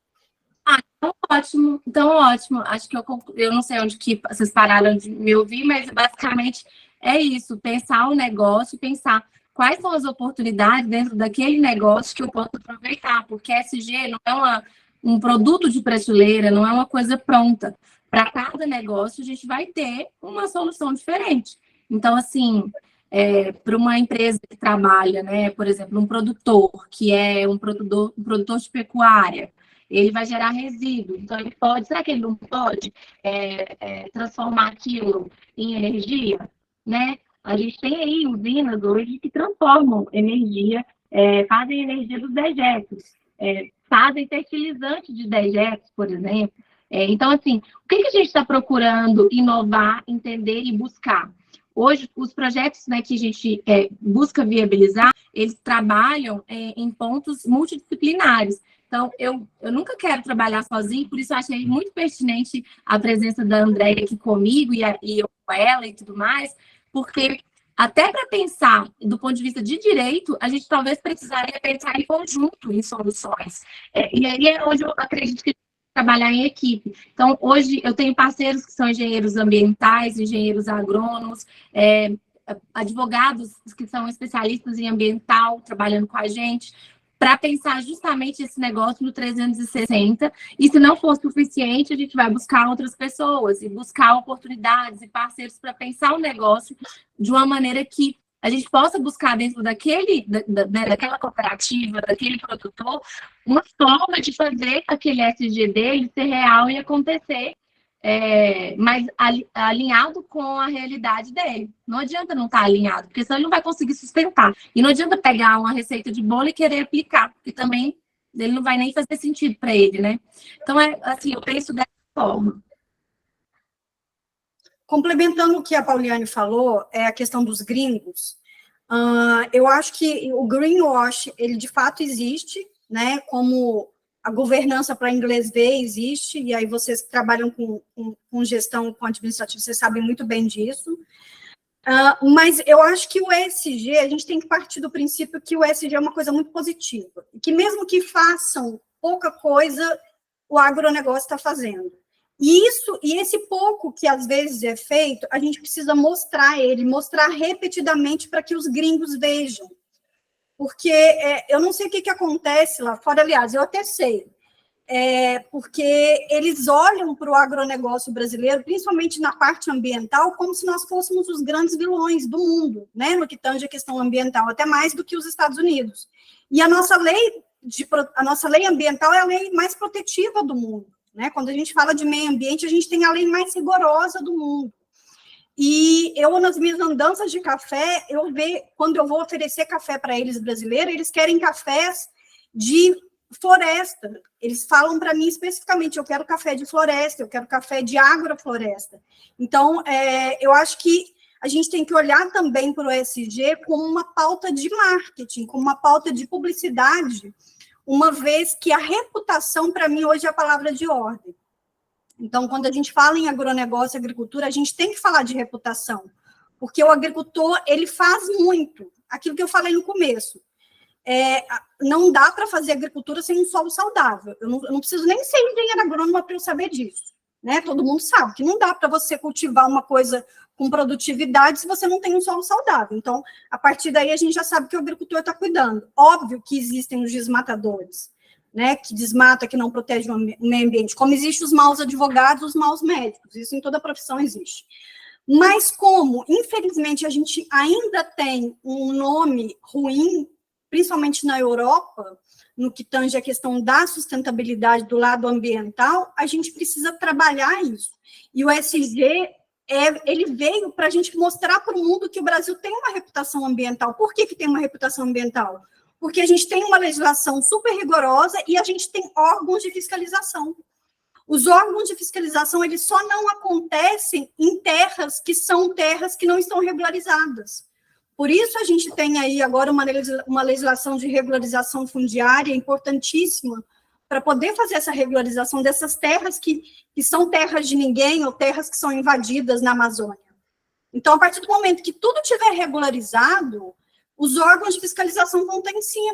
Então ótimo. Então ótimo. Acho que eu não sei onde que vocês pararam de me ouvir, mas basicamente é isso. Pensar o negócio, pensar quais são as oportunidades dentro daquele negócio que eu posso aproveitar, porque SG não é um produto de prateleira, não é uma coisa pronta. Para cada negócio, a gente vai ter uma solução diferente. Então, assim, para uma empresa que trabalha, né, por exemplo, um produtor, que é um produtor de pecuária, ele vai gerar resíduo. Então, ele pode, será que ele não pode transformar aquilo em energia? Né? A gente tem aí usinas hoje que transformam energia, fazem energia dos dejetos, fazem fertilizante de dejetos, por exemplo. Então, assim, o que a gente está procurando inovar, entender e buscar? Hoje, os projetos, né, que a gente busca viabilizar, eles trabalham em pontos multidisciplinares. Então, eu nunca quero trabalhar sozinho, por isso eu achei muito pertinente a presença da Andréia aqui comigo e eu com ela e tudo mais, porque até para pensar do ponto de vista de direito, a gente talvez precisaria pensar em conjunto em soluções. E aí é onde eu acredito que trabalhar em equipe. Então, hoje eu tenho parceiros que são engenheiros ambientais, engenheiros agrônomos, advogados que são especialistas em ambiental, trabalhando com a gente, para pensar justamente esse negócio no 360, e se não for suficiente, a gente vai buscar outras pessoas, e buscar oportunidades e parceiros para pensar o negócio de uma maneira que a gente possa buscar dentro daquela cooperativa, daquele produtor, uma forma de fazer aquele SG dele ser real e acontecer, mas alinhado com a realidade dele. Não adianta não estar alinhado, porque senão ele não vai conseguir sustentar. E não adianta pegar uma receita de bolo e querer aplicar, porque também ele não vai nem fazer sentido para ele, né? Então, assim, eu penso dessa forma. Complementando o que a Pauliane falou, é a questão dos gringos. Eu acho que o greenwash, ele de fato existe, né? Como a governança para inglês ver existe, e aí vocês que trabalham com gestão, com administrativo, vocês sabem muito bem disso. Mas eu acho que o ESG, a gente tem que partir do princípio que o ESG é uma coisa muito positiva, e que mesmo que façam pouca coisa, o agronegócio está fazendo. E esse pouco que às vezes é feito, a gente precisa mostrar repetidamente para que os gringos vejam. Porque eu não sei o que acontece lá fora, aliás, eu até sei, porque eles olham para o agronegócio brasileiro, principalmente na parte ambiental, como se nós fôssemos os grandes vilões do mundo, né, no que tange a questão ambiental, até mais do que os Estados Unidos. E a nossa lei ambiental é a lei mais protetiva do mundo. Né? Quando a gente fala de meio ambiente, a gente tem a lei mais rigorosa do mundo. E eu, nas minhas andanças de café, quando eu vou oferecer café para eles brasileiros, eles querem cafés de floresta. Eles falam para mim especificamente, eu quero café de floresta, eu quero café de agrofloresta. Então, eu acho que a gente tem que olhar também para o ESG como uma pauta de marketing, como uma pauta de publicidade, uma vez que a reputação, para mim, hoje é a palavra de ordem. Então, quando a gente fala em agronegócio e agricultura, a gente tem que falar de reputação, porque o agricultor, ele faz muito, aquilo que eu falei no começo. Não dá para fazer agricultura sem um solo saudável. Eu não preciso nem ser engenheiro agrônomo para eu saber disso. Né? Todo mundo sabe que não dá para você cultivar uma coisa com produtividade se você não tem um solo saudável. Então, a partir daí, a gente já sabe que o agricultor está cuidando. Óbvio que existem os desmatadores, né, que desmata, que não protege o meio ambiente, como existem os maus advogados, os maus médicos, isso em toda profissão existe. Mas como, infelizmente, a gente ainda tem um nome ruim, principalmente na Europa, no que tange a questão da sustentabilidade do lado ambiental, a gente precisa trabalhar isso. E o ESG, ele veio para a gente mostrar para o mundo que o Brasil tem uma reputação ambiental. Por que tem uma reputação ambiental? Porque a gente tem uma legislação super rigorosa e a gente tem órgãos de fiscalização. Os órgãos de fiscalização, eles só não acontecem em terras que não estão regularizadas. Por isso, a gente tem aí agora uma legislação de regularização fundiária importantíssima para poder fazer essa regularização dessas terras que são terras de ninguém ou terras que são invadidas na Amazônia. Então, a partir do momento que tudo estiver regularizado, os órgãos de fiscalização vão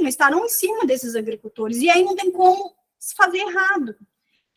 estarão em cima desses agricultores, e aí não tem como se fazer errado.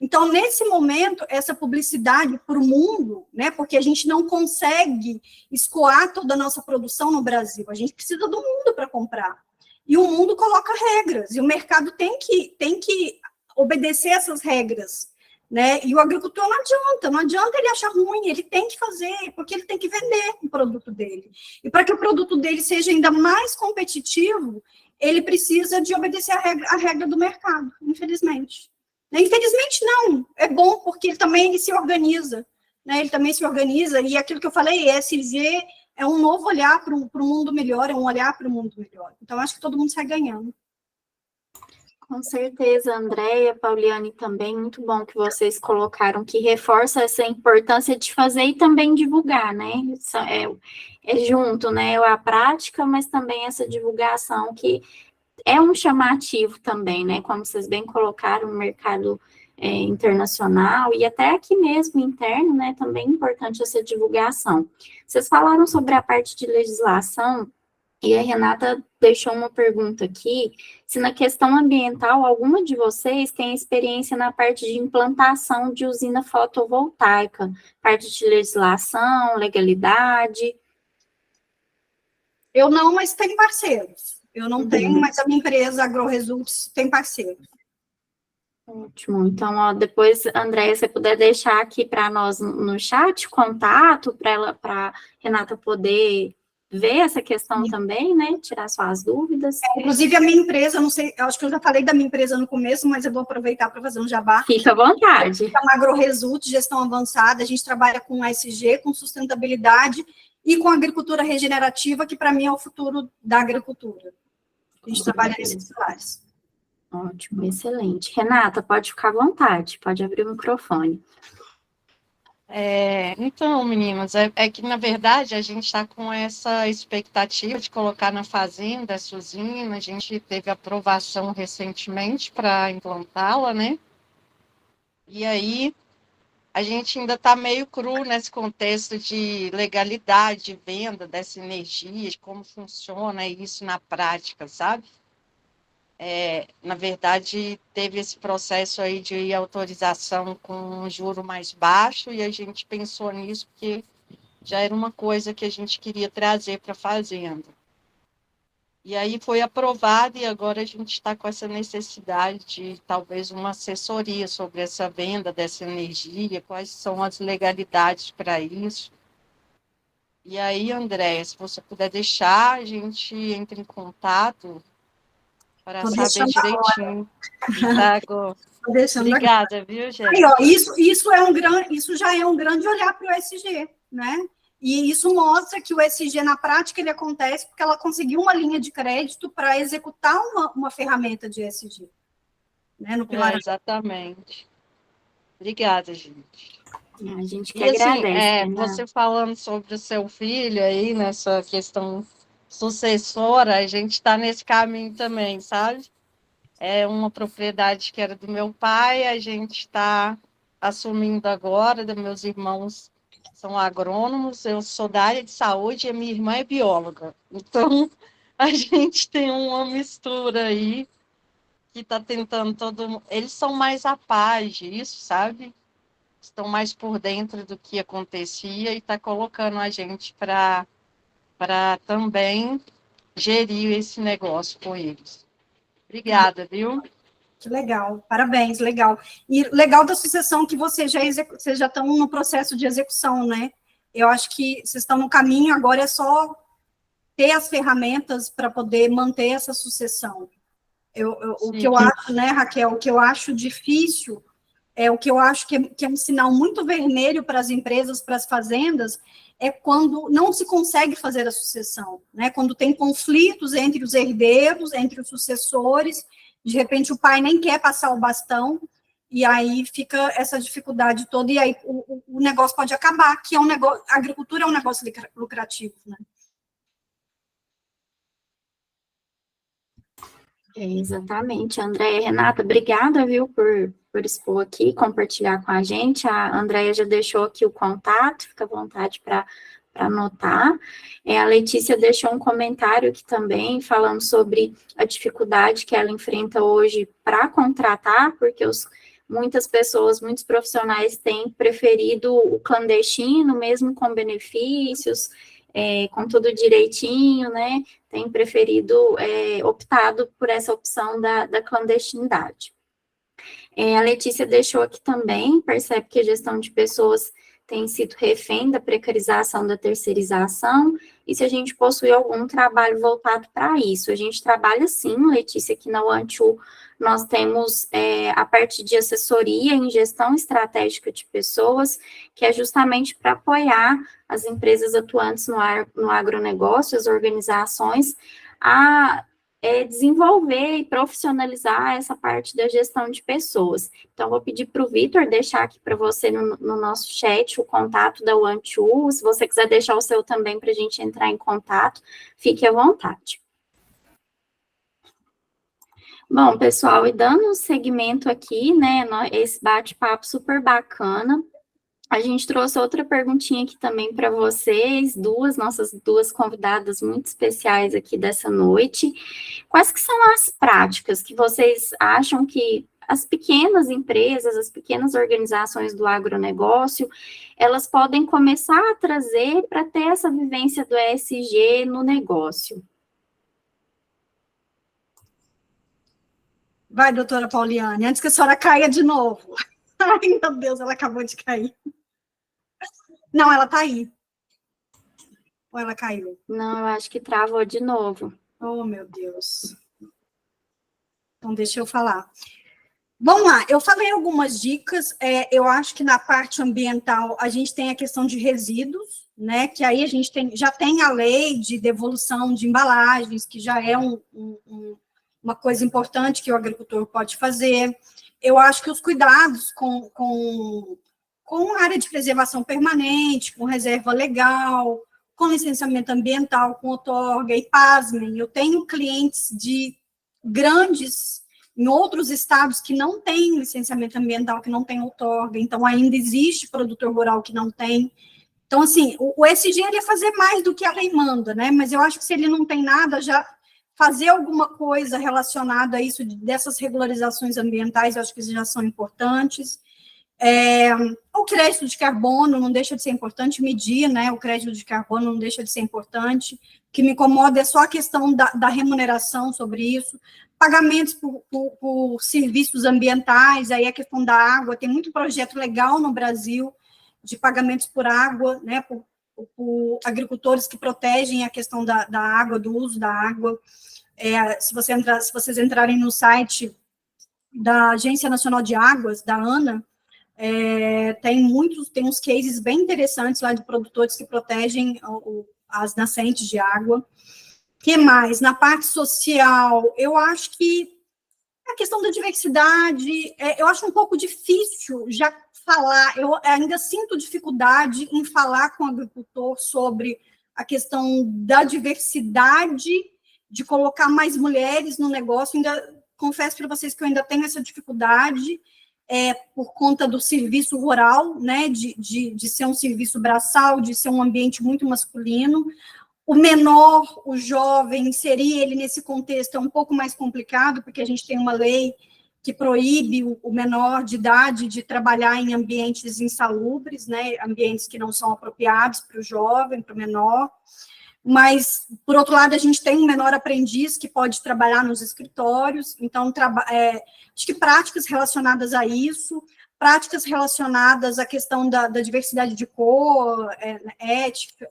Então, nesse momento, essa publicidade para o mundo, né, porque a gente não consegue escoar toda a nossa produção no Brasil, a gente precisa do mundo para comprar. E o mundo coloca regras, e o mercado tem que obedecer essas regras, né? E o agricultor não adianta ele achar ruim, ele tem que fazer, porque ele tem que vender o produto dele. E para que o produto dele seja ainda mais competitivo, ele precisa de obedecer a regra do mercado, infelizmente. Infelizmente não, é bom porque ele se organiza, né? Ele também se organiza, e aquilo que eu falei, ESG é um novo olhar para um mundo melhor, é um olhar para o mundo melhor. Então, acho que todo mundo sai ganhando. Com certeza, Andréia, Pauliane também, muito bom que vocês colocaram, que reforça essa importância de fazer e também divulgar, né? É junto, né? A prática, mas também essa divulgação, que é um chamativo também, né? Como vocês bem colocaram, no mercado internacional e até aqui mesmo, interno, né? Também é importante essa divulgação. Vocês falaram sobre a parte de legislação, e a Renata deixou uma pergunta aqui, se na questão ambiental, alguma de vocês tem experiência na parte de implantação de usina fotovoltaica, parte de legislação, legalidade? Eu não, mas tem parceiros. Eu não tenho, mas a minha empresa AgroResults tem parceiros. Ótimo. Então, ó, depois, Andréia, se você puder deixar aqui para nós no chat contato, para a Renata poder ver essa questão também, né? Tirar suas dúvidas. Inclusive, a minha empresa, não sei, acho que eu já falei da minha empresa no começo, mas eu vou aproveitar para fazer um jabá. Fica à vontade. É uma AgroResults, gestão avançada, a gente trabalha com ASG, com sustentabilidade e com agricultura regenerativa, que para mim é o futuro da agricultura. A gente trabalha nesses pilares. Ótimo, excelente. Renata, pode ficar à vontade, pode abrir o microfone. Então, meninas, é que, na verdade, a gente está com essa expectativa de colocar na fazenda essa usina. A gente teve aprovação recentemente para implantá-la, né? E aí, a gente ainda está meio cru nesse contexto de legalidade, de venda dessa energia, de como funciona isso na prática, sabe? Na verdade, teve esse processo aí de autorização com um juro mais baixo e a gente pensou nisso porque já era uma coisa que a gente queria trazer para a fazenda. E aí foi aprovado e agora a gente está com essa necessidade de talvez uma assessoria sobre essa venda dessa energia, quais são as legalidades para isso. E aí, André, se você puder deixar, a gente entra em contato para saber direitinho. Obrigada, viu, gente? Aí, ó, isso já é um grande olhar para o ESG, né? E isso mostra que o ESG, na prática, ele acontece porque ela conseguiu uma linha de crédito para executar uma ferramenta de ESG. Né, no pilar. Exatamente. Obrigada, gente. A gente que agradece. agradece. Né? Você falando sobre o seu filho aí, nessa questão sucessora, a gente está nesse caminho também, sabe? É uma propriedade que era do meu pai, a gente está assumindo agora, dos meus irmãos são agrônomos, eu sou da área de saúde e a minha irmã é bióloga. Então, a gente tem uma mistura aí que está tentando todo... Eles são mais a par disso, sabe? Estão mais por dentro do que acontecia e está colocando a gente para também gerir esse negócio com eles. Obrigada, viu? Que legal, parabéns, legal. E legal da sucessão que vocês já estão no processo de execução, né? Eu acho que vocês estão no caminho, agora é só ter as ferramentas para poder manter essa sucessão. O que eu acho, né, Raquel, o que eu acho difícil, o que eu acho que é um sinal muito vermelho para as empresas, para as fazendas, é quando não se consegue fazer a sucessão, né? Quando tem conflitos entre os herdeiros, entre os sucessores, de repente o pai nem quer passar o bastão, e aí fica essa dificuldade toda, e aí o negócio pode acabar, que é um negócio, a agricultura é um negócio lucrativo, né? Exatamente, Andréia. Renata, obrigada, viu, por expor aqui, compartilhar com a gente. A Andréia já deixou aqui o contato, fica à vontade para anotar. A Letícia deixou um comentário aqui também, falando sobre a dificuldade que ela enfrenta hoje para contratar, porque muitas pessoas, muitos profissionais têm preferido o clandestino, mesmo com benefícios, com tudo direitinho, né? Tem preferido, optado por essa opção da clandestinidade. A Letícia deixou aqui também, percebe que a gestão de pessoas tem sido refém da precarização, da terceirização, e se a gente possui algum trabalho voltado para isso. A gente trabalha sim, Letícia, aqui na OneTwo, nós temos a parte de assessoria em gestão estratégica de pessoas, que é justamente para apoiar as empresas atuantes no agronegócio, as organizações, a desenvolver e profissionalizar essa parte da gestão de pessoas. Então, vou pedir para o Vitor deixar aqui para você no nosso chat o contato da OneTwo. Se você quiser deixar o seu também para a gente entrar em contato, fique à vontade. Bom, pessoal, e dando seguimento aqui, né, esse bate-papo super bacana, a gente trouxe outra perguntinha aqui também para vocês, nossas duas convidadas muito especiais aqui dessa noite. Quais que são as práticas que vocês acham que as pequenas empresas, as pequenas organizações do agronegócio, elas podem começar a trazer para ter essa vivência do ESG no negócio? Vai, doutora Pauliane, antes que a senhora caia de novo. Ai, meu Deus, ela acabou de cair. Não, ela está aí. Ou ela caiu? Não, eu acho que travou de novo. Oh, meu Deus. Então, deixa eu falar. Vamos lá, eu falei algumas dicas. Eu acho que na parte ambiental a gente tem a questão de resíduos, né? Que aí a gente já tem a lei de devolução de embalagens, que já é uma coisa importante que o agricultor pode fazer. Eu acho que os cuidados com a área de preservação permanente, com reserva legal, com licenciamento ambiental, com outorga, e pasmem, eu tenho clientes de grandes, em outros estados que não têm licenciamento ambiental, que não tem outorga, então ainda existe produtor rural que não tem. Então, assim, o ESG ele ia fazer mais do que a lei manda, né? Mas eu acho que se ele não tem nada, já fazer alguma coisa relacionada a isso, dessas regularizações ambientais, eu acho que já são importantes. O crédito de carbono não deixa de ser importante, medir, né, o crédito de carbono não deixa de ser importante. O que me incomoda é só a questão da remuneração sobre isso, pagamentos por serviços ambientais, aí a questão da água, tem muito projeto legal no Brasil de pagamentos por água, né, por agricultores que protegem a questão da água, do uso da água. Se vocês entrarem no site da Agência Nacional de Águas, da ANA, tem uns cases bem interessantes lá de produtores que protegem as nascentes de água. O que mais? Na parte social, eu acho que a questão da diversidade, eu acho um pouco difícil já falar, eu ainda sinto dificuldade em falar com o agricultor sobre a questão da diversidade, de colocar mais mulheres no negócio. Ainda confesso para vocês que eu ainda tenho essa dificuldade, por conta do serviço rural, né, de ser um serviço braçal, de ser um ambiente muito masculino. O menor, o jovem, inserir ele nesse contexto é um pouco mais complicado, porque a gente tem uma lei que proíbe o menor de idade de trabalhar em ambientes insalubres, né, ambientes que não são apropriados para o jovem, para o menor. Mas, por outro lado, a gente tem um menor aprendiz que pode trabalhar nos escritórios, então, acho que práticas relacionadas a isso, práticas relacionadas à questão da diversidade de cor,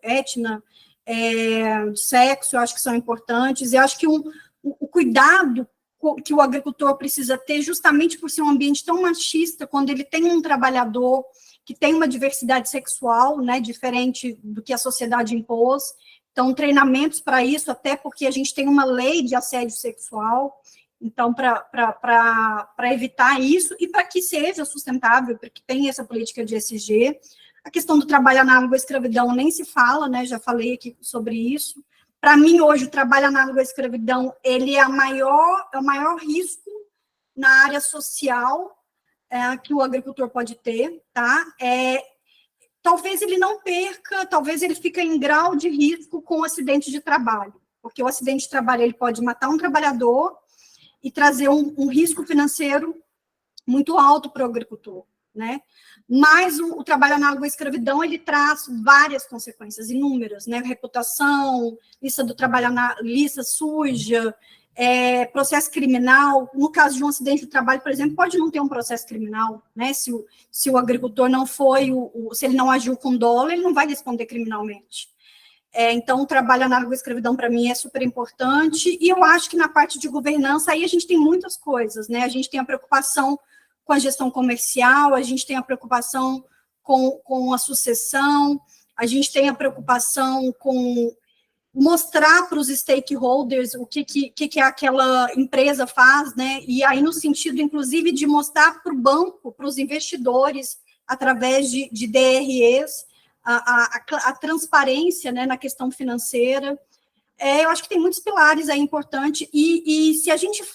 etnia, de sexo, eu acho que são importantes, e acho que o cuidado que o agricultor precisa ter, justamente por ser um ambiente tão machista, quando ele tem um trabalhador que tem uma diversidade sexual, né, diferente do que a sociedade impôs. Então, treinamentos para isso, até porque a gente tem uma lei de assédio sexual, então, para evitar isso e para que seja sustentável, para que tenha essa política de ESG. A questão do trabalho análogo à escravidão nem se fala, né, já falei aqui sobre isso. Para mim, hoje, o trabalho análogo à escravidão, ele é o maior risco na área social que o agricultor pode ter, tá? Talvez ele não perca, talvez ele fique em grau de risco com o acidente de trabalho, porque o acidente de trabalho ele pode matar um trabalhador e trazer um risco financeiro muito alto para o agricultor, né? Mas o trabalho análogo à escravidão, ele traz várias consequências, inúmeras, né? Reputação, lista do trabalho, lista suja, processo criminal. No caso de um acidente de trabalho, por exemplo, pode não ter um processo criminal, né? Se o agricultor não foi, se ele não agiu com dolo, ele não vai responder criminalmente. Então, o trabalho análogo à escravidão, para mim, é super importante, e eu acho que na parte de governança, aí a gente tem muitas coisas, né? A gente tem a preocupação com a gestão comercial, a gente tem a preocupação com a sucessão, a gente tem a preocupação com mostrar para os stakeholders o que aquela empresa faz, né? E aí, no sentido, inclusive, de mostrar para o banco, para os investidores, através de DREs, a transparência, né, na questão financeira. Eu acho que tem muitos pilares aí importantes, e se a gente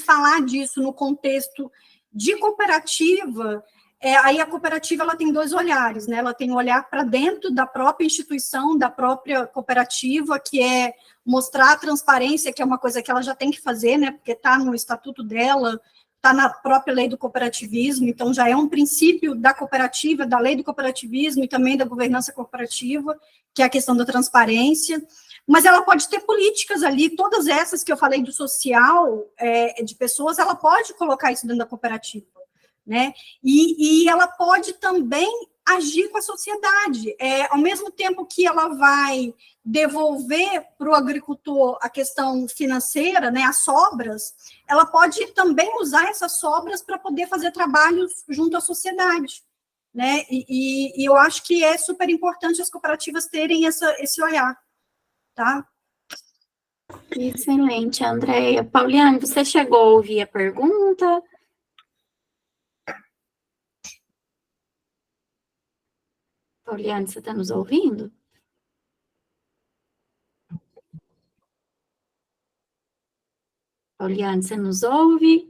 falar disso no contexto de cooperativa, aí a cooperativa ela tem dois olhares, né? Ela tem um olhar para dentro da própria instituição, da própria cooperativa, que é mostrar a transparência, que é uma coisa que ela já tem que fazer, né? Porque está no estatuto dela, está na própria lei do cooperativismo, então já é um princípio da cooperativa, da lei do cooperativismo e também da governança corporativa, que é a questão da transparência. Mas ela pode ter políticas ali, todas essas que eu falei do social, de pessoas, ela pode colocar isso dentro da cooperativa, né? E ela pode também agir com a sociedade. Ao mesmo tempo que ela vai devolver para o agricultor a questão financeira, né, as sobras, ela pode também usar essas sobras para poder fazer trabalhos junto à sociedade, né? E eu acho que é super importante as cooperativas terem esse olhar. Tá? Excelente, Andréia. Pauliane, você chegou a ouvir a pergunta? Pauliane, você está nos ouvindo? Pauliane, você nos ouve?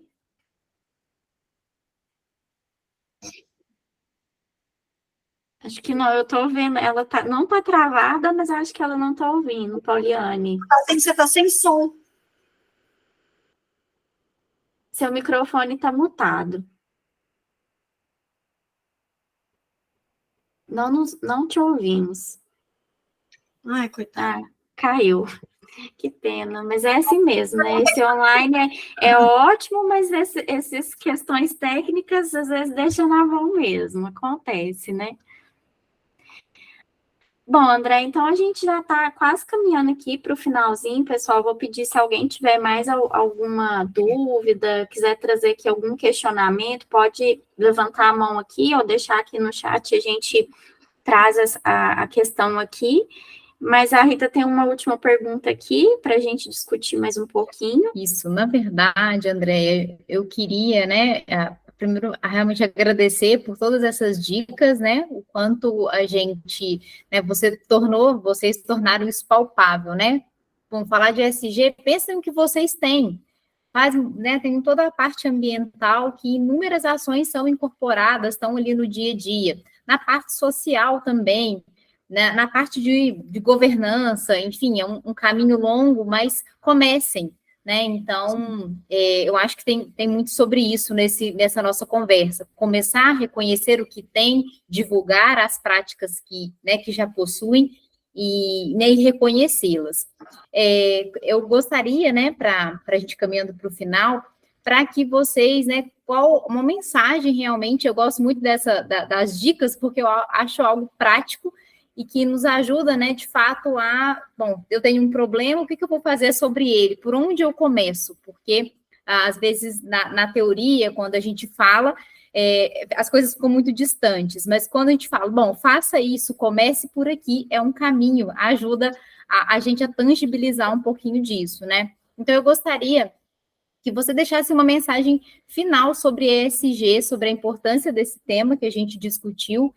Acho que não, eu estou vendo, ela não está travada, mas acho que ela não está ouvindo, Pauliane. Você está sem som. Seu microfone está mutado. Não te ouvimos. Ai, coitada. Caiu. Que pena, mas é assim mesmo, né? Esse online é ótimo, mas essas questões técnicas às vezes deixam na mão mesmo, acontece, né? Bom, André, então a gente já está quase caminhando aqui para o finalzinho, pessoal. Vou pedir se alguém tiver mais alguma dúvida, quiser trazer aqui algum questionamento, pode levantar a mão aqui ou deixar aqui no chat, a gente traz a questão aqui. Mas a Rita tem uma última pergunta aqui para a gente discutir mais um pouquinho. Isso, na verdade, Andréia, eu queria, né, primeiro, realmente agradecer por todas essas dicas, né, o quanto a gente, né, vocês tornaram isso palpável, né, vamos falar de ESG, pensem no que vocês têm, tem toda a parte ambiental, que inúmeras ações são incorporadas, estão ali no dia a dia, na parte social também, né, na parte de governança, enfim, é um caminho longo, mas comecem, né? Então, eu acho que tem muito sobre isso nessa nossa conversa. Começar a reconhecer o que tem, divulgar as práticas que já possuem e reconhecê-las. Eu gostaria, né, para a gente caminhando para o final, para que vocês, né, qual uma mensagem realmente, eu gosto muito das dicas, porque eu acho algo prático e que nos ajuda, né, de fato, bom, eu tenho um problema, o que eu vou fazer sobre ele? Por onde eu começo? Porque, às vezes, na teoria, quando a gente fala, as coisas ficam muito distantes, mas quando a gente fala, bom, faça isso, comece por aqui, é um caminho, ajuda a gente a tangibilizar um pouquinho disso, né? Então, eu gostaria que você deixasse uma mensagem final sobre ESG, sobre a importância desse tema que a gente discutiu,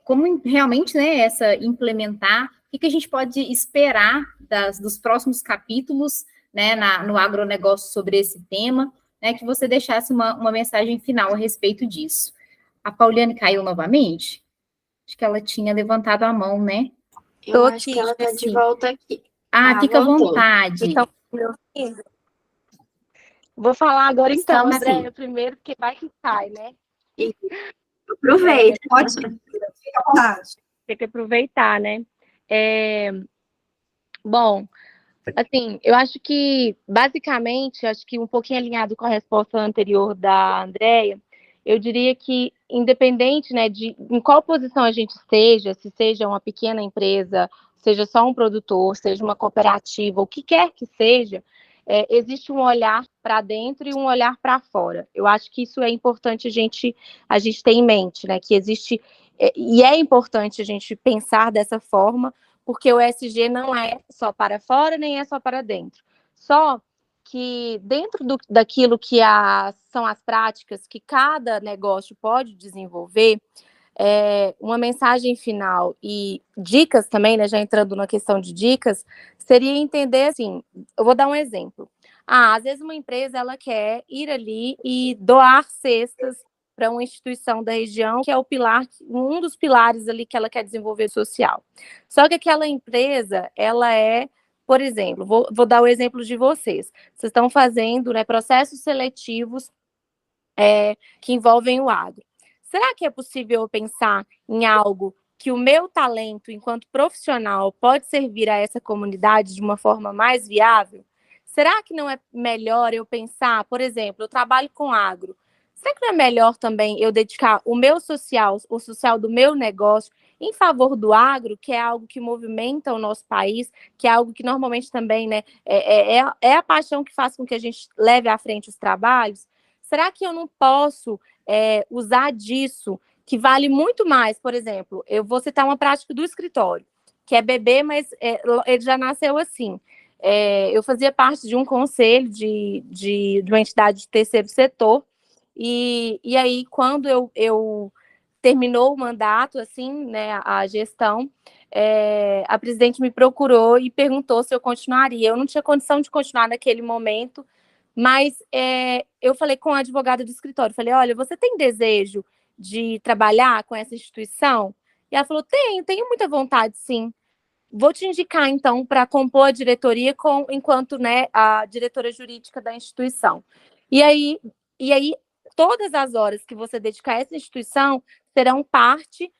como realmente, né, implementar, o que a gente pode esperar dos próximos capítulos, né, no agronegócio sobre esse tema, né, que você deixasse uma mensagem final a respeito disso. A Pauliane caiu novamente? Acho que ela tinha levantado a mão, né? Eu acho que ela está de volta aqui. Fica voltou. à vontade. Então, meu filho. Vou falar agora então, Estamos Andréia, sim. primeiro, porque vai que cai, né? Aproveita. Pode, fica à vontade. Tem que aproveitar, né? Bom, assim, eu acho que, basicamente, acho que um pouquinho alinhado com a resposta anterior da Andréia, eu diria que, independente, né, de em qual posição a gente esteja, se seja uma pequena empresa, seja só um produtor, seja uma cooperativa, o que quer que seja, existe um olhar para dentro e um olhar para fora. Eu acho que isso é importante a gente ter em mente, né, que existe, e é importante a gente pensar dessa forma, porque o ESG não é só para fora, nem é só para dentro. Só que dentro daquilo que são as práticas que cada negócio pode desenvolver, uma mensagem final e dicas também, né, já entrando na questão de dicas, seria entender assim, eu vou dar um exemplo. Às vezes uma empresa ela quer ir ali e doar cestas para uma instituição da região, que é um dos pilares ali que ela quer desenvolver social. Só que aquela empresa, ela por exemplo, vou dar o exemplo de vocês. Vocês estão fazendo, né, processos seletivos que envolvem o agro. Será que é possível eu pensar em algo que o meu talento enquanto profissional pode servir a essa comunidade de uma forma mais viável? Será que não é melhor eu pensar, por exemplo, eu trabalho com agro, será que não é melhor também eu dedicar o social do meu negócio em favor do agro, que é algo que movimenta o nosso país, que é algo que normalmente também, né, é a paixão que faz com que a gente leve à frente os trabalhos? Será que eu não posso usar disso, que vale muito mais? Por exemplo, eu vou citar uma prática do escritório, que é bebê, mas ele já nasceu assim. Eu fazia parte de um conselho de uma entidade de terceiro setor, e aí, quando eu terminou o mandato, assim, né, a gestão, a presidente me procurou e perguntou se eu continuaria. Eu não tinha condição de continuar naquele momento, mas eu falei com a advogada do escritório, falei, olha, você tem desejo de trabalhar com essa instituição? E ela falou, tenho muita vontade, sim. Vou te indicar, então, para compor a diretoria enquanto, né, a diretora jurídica da instituição. E aí, todas as horas que você dedicar a essa instituição serão parte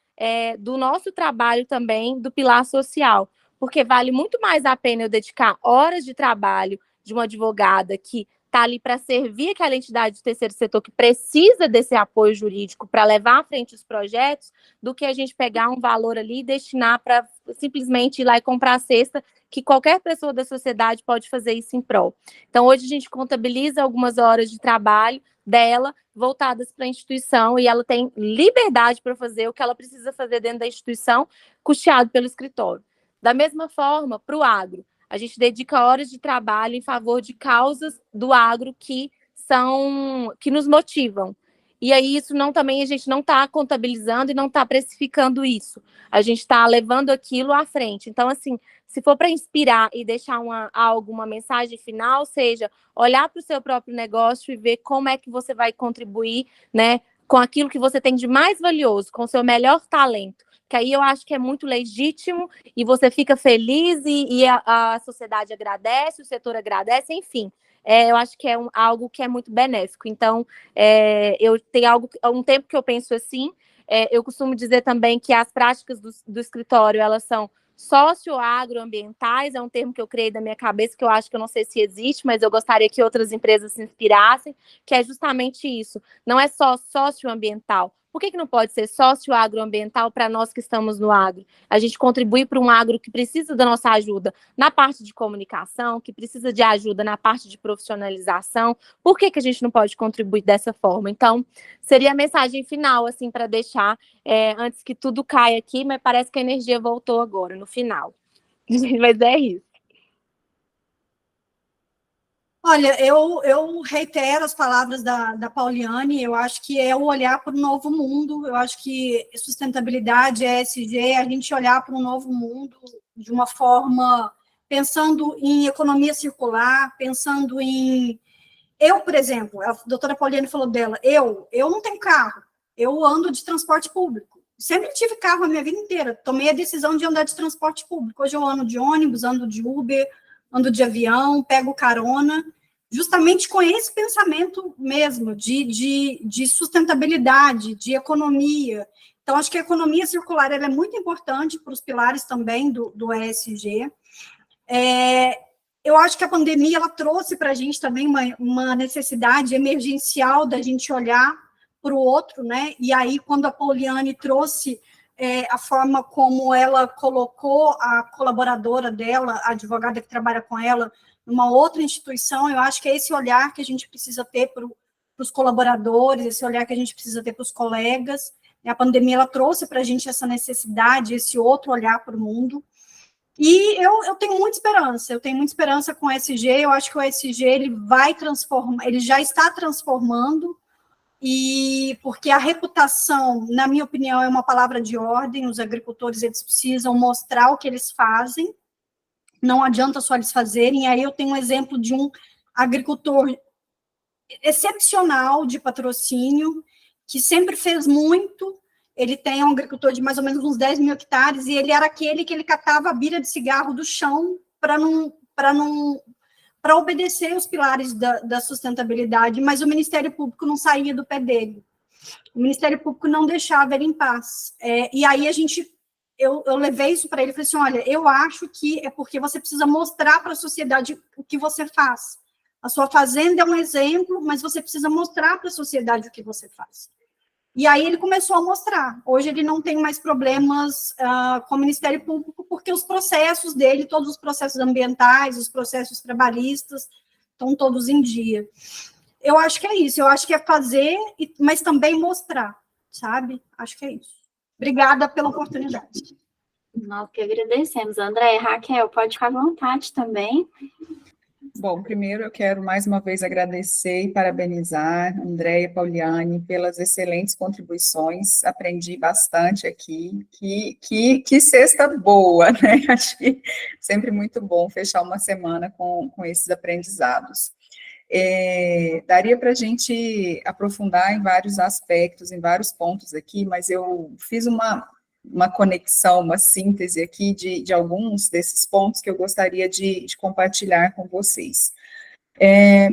do nosso trabalho também, do pilar social, porque vale muito mais a pena eu dedicar horas de trabalho de uma advogada que está ali para servir aquela entidade de terceiro setor que precisa desse apoio jurídico para levar à frente os projetos, do que a gente pegar um valor ali e destinar para simplesmente ir lá e comprar a cesta, que qualquer pessoa da sociedade pode fazer isso em prol. Então, hoje a gente contabiliza algumas horas de trabalho dela voltadas para a instituição e ela tem liberdade para fazer o que ela precisa fazer dentro da instituição, custeado pelo escritório. Da mesma forma, para o agro, a gente dedica horas de trabalho em favor de causas do agro que nos motivam. E aí, isso também a gente não está contabilizando e não está precificando isso. A gente está levando aquilo à frente. Então, assim, se for para inspirar e deixar uma mensagem final, seja olhar para o seu próprio negócio e ver como é que você vai contribuir, né, com aquilo que você tem de mais valioso, com o seu melhor talento. Que aí eu acho que é muito legítimo e você fica feliz e a sociedade agradece, o setor agradece, enfim. Eu acho que é algo que é muito benéfico. Então, eu tenho um tempo que eu penso assim. Eu costumo dizer também que as práticas do escritório, elas são socioagroambientais, é um termo que eu criei da minha cabeça, que eu acho que eu não sei se existe, mas eu gostaria que outras empresas se inspirassem, que é justamente isso. Não é só socioambiental. Por que não pode ser socioagroambiental para nós que estamos no agro? A gente contribui para um agro que precisa da nossa ajuda na parte de comunicação, que precisa de ajuda na parte de profissionalização. Por que a gente não pode contribuir dessa forma? Então, seria a mensagem final, assim, para deixar, antes que tudo caia aqui, mas parece que a energia voltou agora, no final. Mas é isso. Olha, eu reitero as palavras da Pauliane, eu acho que é o olhar para o novo mundo, eu acho que sustentabilidade, ESG, a gente olhar para um novo mundo de uma forma, pensando em economia circular, pensando em... Eu, por exemplo, a doutora Pauliane falou dela, eu não tenho carro, eu ando de transporte público, sempre tive carro a minha vida inteira, tomei a decisão de andar de transporte público, hoje eu ando de ônibus, ando de Uber, ando de avião, pego carona, justamente com esse pensamento mesmo de sustentabilidade, de economia. Então, acho que a economia circular ela é muito importante para os pilares também do ESG. Eu acho que a pandemia ela trouxe para a gente também uma necessidade emergencial da gente olhar para o outro, né? E aí, quando a Pauliane trouxe a forma como ela colocou a colaboradora dela, a advogada que trabalha com ela, numa outra instituição, eu acho que é esse olhar que a gente precisa ter para os colaboradores, esse olhar que a gente precisa ter para os colegas. A pandemia ela trouxe para a gente essa necessidade, esse outro olhar para o mundo. E eu tenho muita esperança com o ESG, eu acho que o ESG ele vai transformar, ele já está transformando, e porque a reputação, na minha opinião, é uma palavra de ordem, os agricultores eles precisam mostrar o que eles fazem, não adianta só eles fazerem. E aí eu tenho um exemplo de um agricultor excepcional de Patrocínio, que sempre fez muito. Ele tem um agricultor de mais ou menos uns 10 mil hectares, e ele era aquele que ele catava a bilha de cigarro do chão para obedecer os pilares da sustentabilidade, mas o Ministério Público não saía do pé dele. O Ministério Público não deixava ele em paz. E aí eu levei isso para ele e falei assim, olha, eu acho que é porque você precisa mostrar para a sociedade o que você faz. A sua fazenda é um exemplo, mas você precisa mostrar para a sociedade o que você faz. E aí ele começou a mostrar. Hoje ele não tem mais problemas com o Ministério Público, porque os processos dele, todos os processos ambientais, os processos trabalhistas, estão todos em dia. Eu acho que é isso, eu acho que é fazer, mas também mostrar, sabe? Acho que é isso. Obrigada pela oportunidade. Nós que agradecemos. André, Raquel, pode ficar à vontade também. Bom, primeiro eu quero mais uma vez agradecer e parabenizar Andréia e Pauliane pelas excelentes contribuições, aprendi bastante aqui, que sexta boa, né? Acho que sempre muito bom fechar uma semana com esses aprendizados. Daria para a gente aprofundar em vários aspectos, em vários pontos aqui, mas eu fiz uma conexão, uma síntese aqui de alguns desses pontos que eu gostaria de compartilhar com vocês.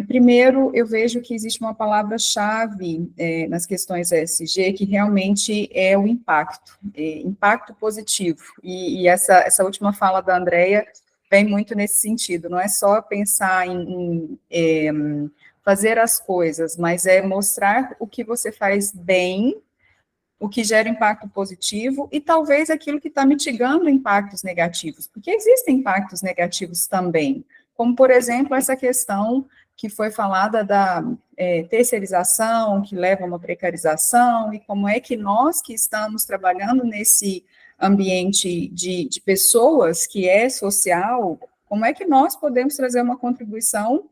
Primeiro, eu vejo que existe uma palavra-chave nas questões ESG, que realmente é o impacto, impacto positivo, e essa última fala da Andréia vem muito nesse sentido, não é só pensar em fazer as coisas, mas é mostrar o que você faz bem, o que gera impacto positivo, e talvez aquilo que está mitigando impactos negativos, porque existem impactos negativos também, como, por exemplo, essa questão que foi falada da terceirização, que leva a uma precarização, e como é que nós que estamos trabalhando nesse ambiente de pessoas, que é social, como é que nós podemos trazer uma contribuição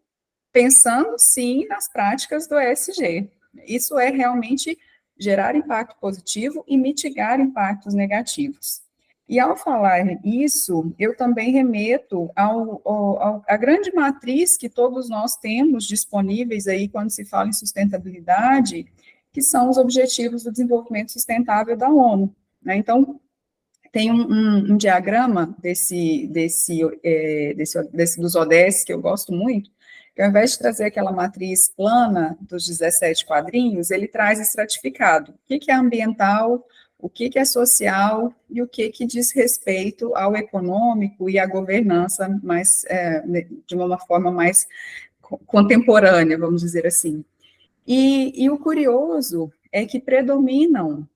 pensando, sim, nas práticas do ESG. Isso é realmente gerar impacto positivo e mitigar impactos negativos. E ao falar isso, eu também remeto à grande matriz que todos nós temos disponíveis aí quando se fala em sustentabilidade, que são os Objetivos do Desenvolvimento Sustentável da ONU, né? Então, tem um diagrama dos ODS, que eu gosto muito, que ao invés de trazer aquela matriz plana dos 17 quadrinhos, ele traz estratificado. O que é ambiental, o que é social e o que diz respeito ao econômico e à governança mais, de uma forma mais contemporânea, vamos dizer assim. E o curioso é que predominam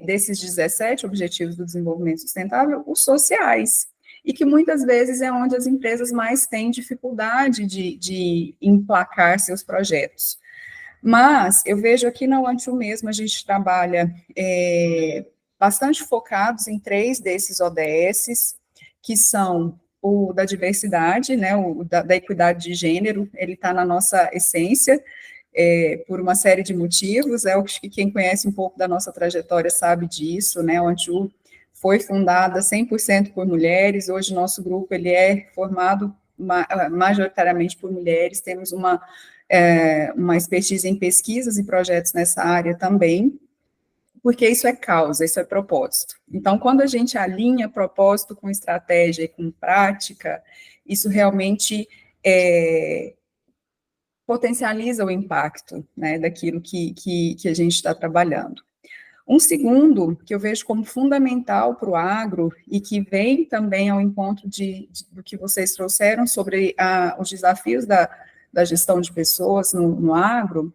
desses 17 Objetivos do Desenvolvimento Sustentável, os sociais, e que muitas vezes é onde as empresas mais têm dificuldade de emplacar seus projetos. Mas eu vejo aqui na OneTwo mesmo, a gente trabalha bastante focados em 3 desses ODSs, que são o da diversidade, né, o da equidade de gênero, ele está na nossa essência, por uma série de motivos. Acho que quem conhece um pouco da nossa trajetória sabe disso, né, a OneTwo foi fundada 100% por mulheres, hoje nosso grupo ele é formado majoritariamente por mulheres, temos uma expertise em pesquisas e projetos nessa área também, porque isso é causa, isso é propósito. Então, quando a gente alinha propósito com estratégia e com prática, isso realmente potencializa o impacto, né, daquilo que a gente está trabalhando. Um segundo, que eu vejo como fundamental para o agro, e que vem também ao encontro do que vocês trouxeram sobre os desafios da gestão de pessoas no agro,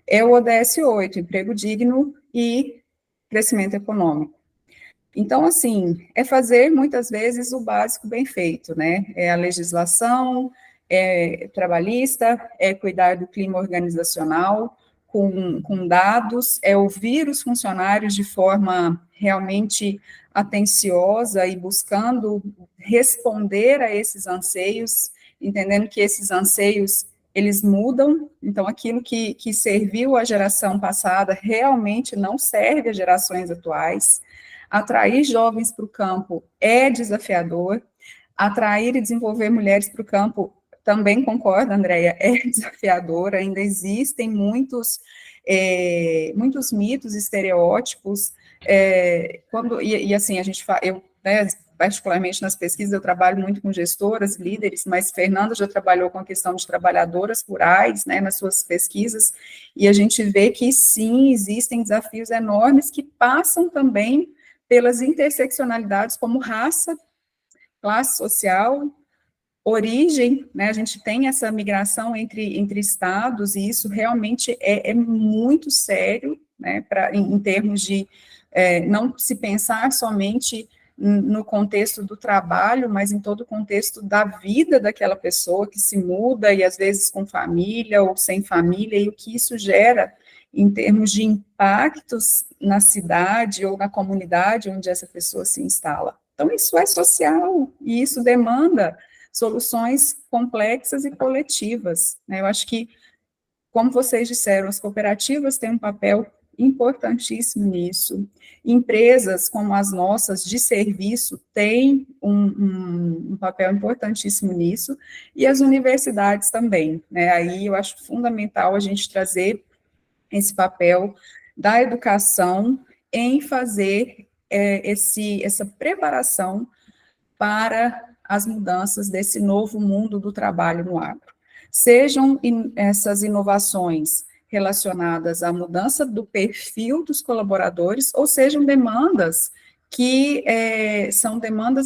é o ODS 8, emprego digno e crescimento econômico. Então, assim, é fazer, muitas vezes, o básico bem feito, né? É a legislação trabalhista, é cuidar do clima organizacional com dados, é ouvir os funcionários de forma realmente atenciosa e buscando responder a esses anseios, entendendo que esses anseios, eles mudam, então aquilo que serviu à geração passada realmente não serve às gerações atuais. Atrair jovens para o campo é desafiador, atrair e desenvolver mulheres para o campo, também concordo, Andréia, é desafiador, ainda existem muitos mitos, estereótipos, assim, eu, né, particularmente nas pesquisas, eu trabalho muito com gestoras, líderes, mas Fernanda já trabalhou com a questão de trabalhadoras rurais, né, nas suas pesquisas, e a gente vê que, sim, existem desafios enormes que passam também pelas interseccionalidades como raça, classe social, origem, né, a gente tem essa migração entre estados, e isso realmente é muito sério, né, em termos de não se pensar somente no contexto do trabalho, mas em todo o contexto da vida daquela pessoa que se muda, e às vezes com família ou sem família, e o que isso gera em termos de impactos na cidade ou na comunidade onde essa pessoa se instala. Então, isso é social, e isso demanda soluções complexas e coletivas, né? Eu acho que, como vocês disseram, as cooperativas têm um papel importantíssimo nisso, empresas como as nossas de serviço têm um papel importantíssimo nisso, e as universidades também, né? Aí eu acho fundamental a gente trazer esse papel da educação em fazer essa preparação para as mudanças desse novo mundo do trabalho no agro. Sejam essas inovações relacionadas à mudança do perfil dos colaboradores, ou sejam demandas que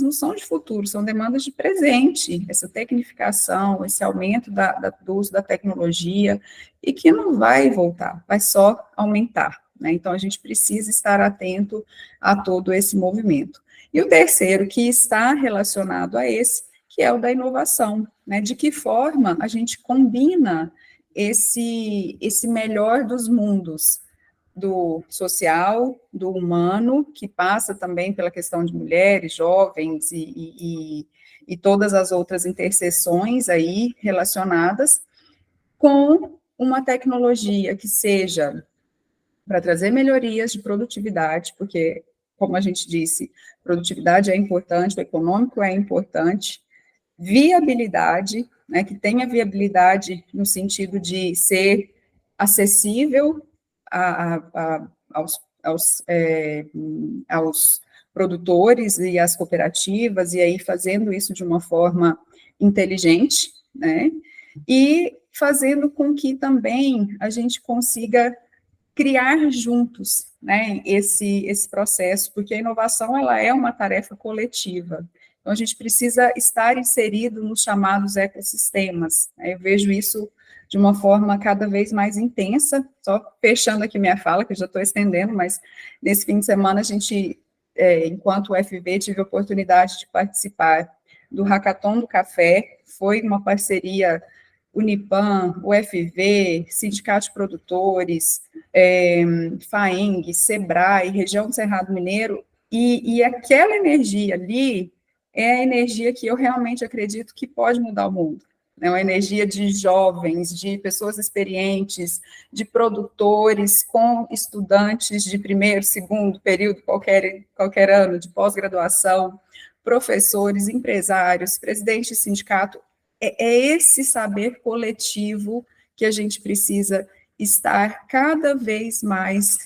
não são de futuro, são demandas de presente, essa tecnificação, esse aumento do uso da tecnologia, e que não vai voltar, vai só aumentar, né? Então, a gente precisa estar atento a todo esse movimento. E o terceiro, que está relacionado a esse, que é o da inovação, né? De que forma a gente combina esse melhor dos mundos, do social, do humano, que passa também pela questão de mulheres, jovens e todas as outras interseções aí relacionadas, com uma tecnologia que seja para trazer melhorias de produtividade, porque, como a gente disse, produtividade é importante, o econômico é importante, viabilidade, né, que tenha viabilidade no sentido de ser acessível aos produtores e às cooperativas, e aí fazendo isso de uma forma inteligente, né, e fazendo com que também a gente consiga criar juntos, né, esse processo, porque a inovação, ela é uma tarefa coletiva. Então, a gente precisa estar inserido nos chamados ecossistemas, né? Eu vejo isso de uma forma cada vez mais intensa, só fechando aqui minha fala, que eu já estou estendendo, mas nesse fim de semana a gente, enquanto UFV, tive a oportunidade de participar do Hackathon do Café, foi uma parceria Unipam, UFV, Sindicato de Produtores, FAENG, SEBRAE, Região do Cerrado Mineiro, e aquela energia ali é a energia que eu realmente acredito que pode mudar o mundo. É uma energia de jovens, de pessoas experientes, de produtores com estudantes de primeiro, segundo período, qualquer ano, de pós-graduação, professores, empresários, presidente de sindicato. É esse saber coletivo que a gente precisa estar cada vez mais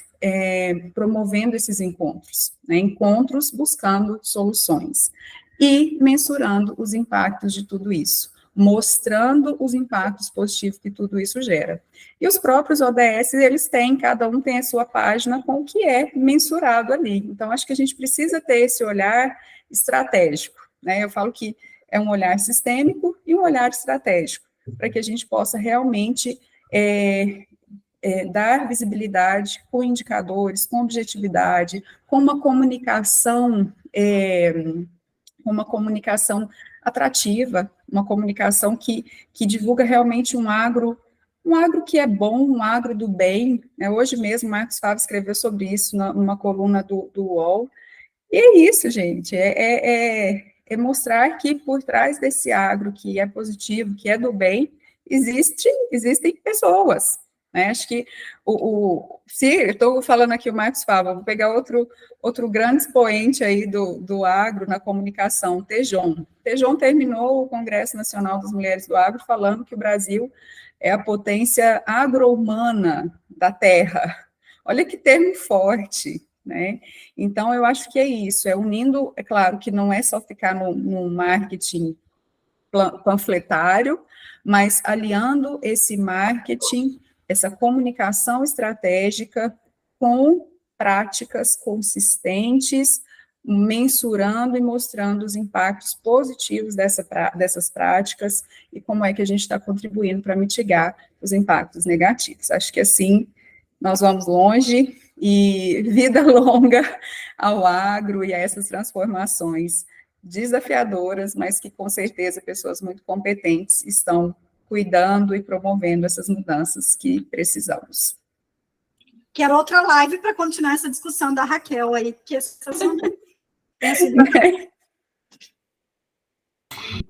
promovendo esses encontros, né? Encontros buscando soluções e mensurando os impactos de tudo isso. mostrando os impactos positivos que tudo isso gera. E os próprios ODS, eles têm, cada um tem a sua página com o que é mensurado ali. Então, acho que a gente precisa ter esse olhar estratégico, né? Eu falo que é um olhar sistêmico e um olhar estratégico, para que a gente possa realmente dar visibilidade com indicadores, com objetividade, com uma comunicação atrativa, uma comunicação que divulga realmente um agro que é bom, um agro do bem, né? Hoje mesmo o Marcos Fábio escreveu sobre isso numa coluna do UOL, e é isso, gente, é mostrar que por trás desse agro que é positivo, que é do bem, existem pessoas, né? Acho que se eu estou falando aqui o Marcos Fábio, vou pegar outro grande expoente aí do agro na comunicação, Tejon. Tejon terminou o Congresso Nacional das Mulheres do Agro falando que o Brasil é a potência agro-humana da terra. Olha que termo forte, né? Então, eu acho que é isso, unindo, é claro que não é só ficar no marketing panfletário, mas aliando esse marketing, essa comunicação estratégica com práticas consistentes, mensurando e mostrando os impactos positivos dessas práticas e como é que a gente está contribuindo para mitigar os impactos negativos. Acho que assim nós vamos longe e vida longa ao agro e a essas transformações desafiadoras, mas que com certeza pessoas muito competentes estão cuidando e promovendo essas mudanças que precisamos. Quero outra live para continuar essa discussão da Raquel aí, que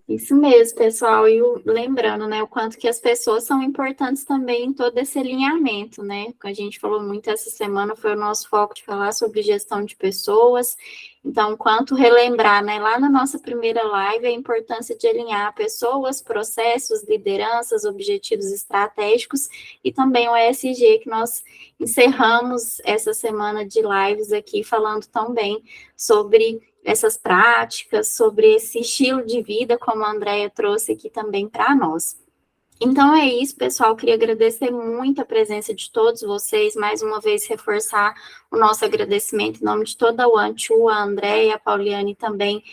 Isso mesmo, pessoal, e lembrando, né, o quanto que as pessoas são importantes também em todo esse alinhamento, né, a gente falou muito essa semana, foi o nosso foco de falar sobre gestão de pessoas, então, quanto relembrar, né, lá na nossa primeira live, a importância de alinhar pessoas, processos, lideranças, objetivos estratégicos, e também o ESG, que nós encerramos essa semana de lives aqui, falando também sobre essas práticas, sobre esse estilo de vida, como a Andrea trouxe aqui também para nós. Então é isso, pessoal, queria agradecer muito a presença de todos vocês, mais uma vez reforçar o nosso agradecimento em nome de toda a OneTwo, a Andrea, a Pauliane também,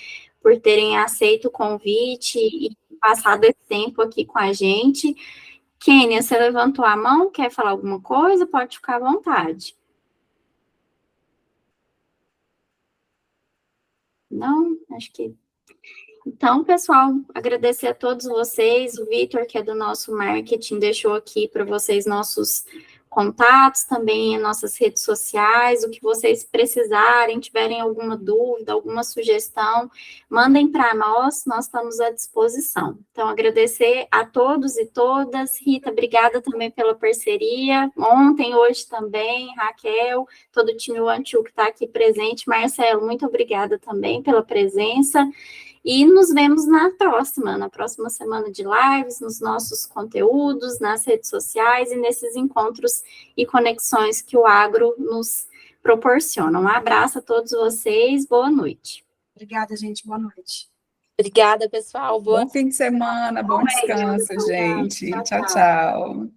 por terem aceito o convite e passado esse tempo aqui com a gente. Kênia, você levantou a mão, quer falar alguma coisa? Pode ficar à vontade. Não, acho que... Então, pessoal, agradecer a todos vocês. O Vitor, que é do nosso marketing, deixou aqui para vocês nossos contatos, também nossas redes sociais, o que vocês precisarem, tiverem alguma dúvida, alguma sugestão, mandem para nós estamos à disposição. Então, agradecer a todos e todas. Rita, obrigada também pela parceria, ontem, hoje também, Raquel, todo o time OneTwo que está aqui presente, Marcelo, muito obrigada também pela presença. E nos vemos na próxima semana de lives, nos nossos conteúdos, nas redes sociais e nesses encontros e conexões que o agro nos proporciona. Um abraço a todos vocês, boa noite. Obrigada, gente, boa noite. Obrigada, pessoal. Bom fim de semana, bom descanso, gente. Tchau, tchau.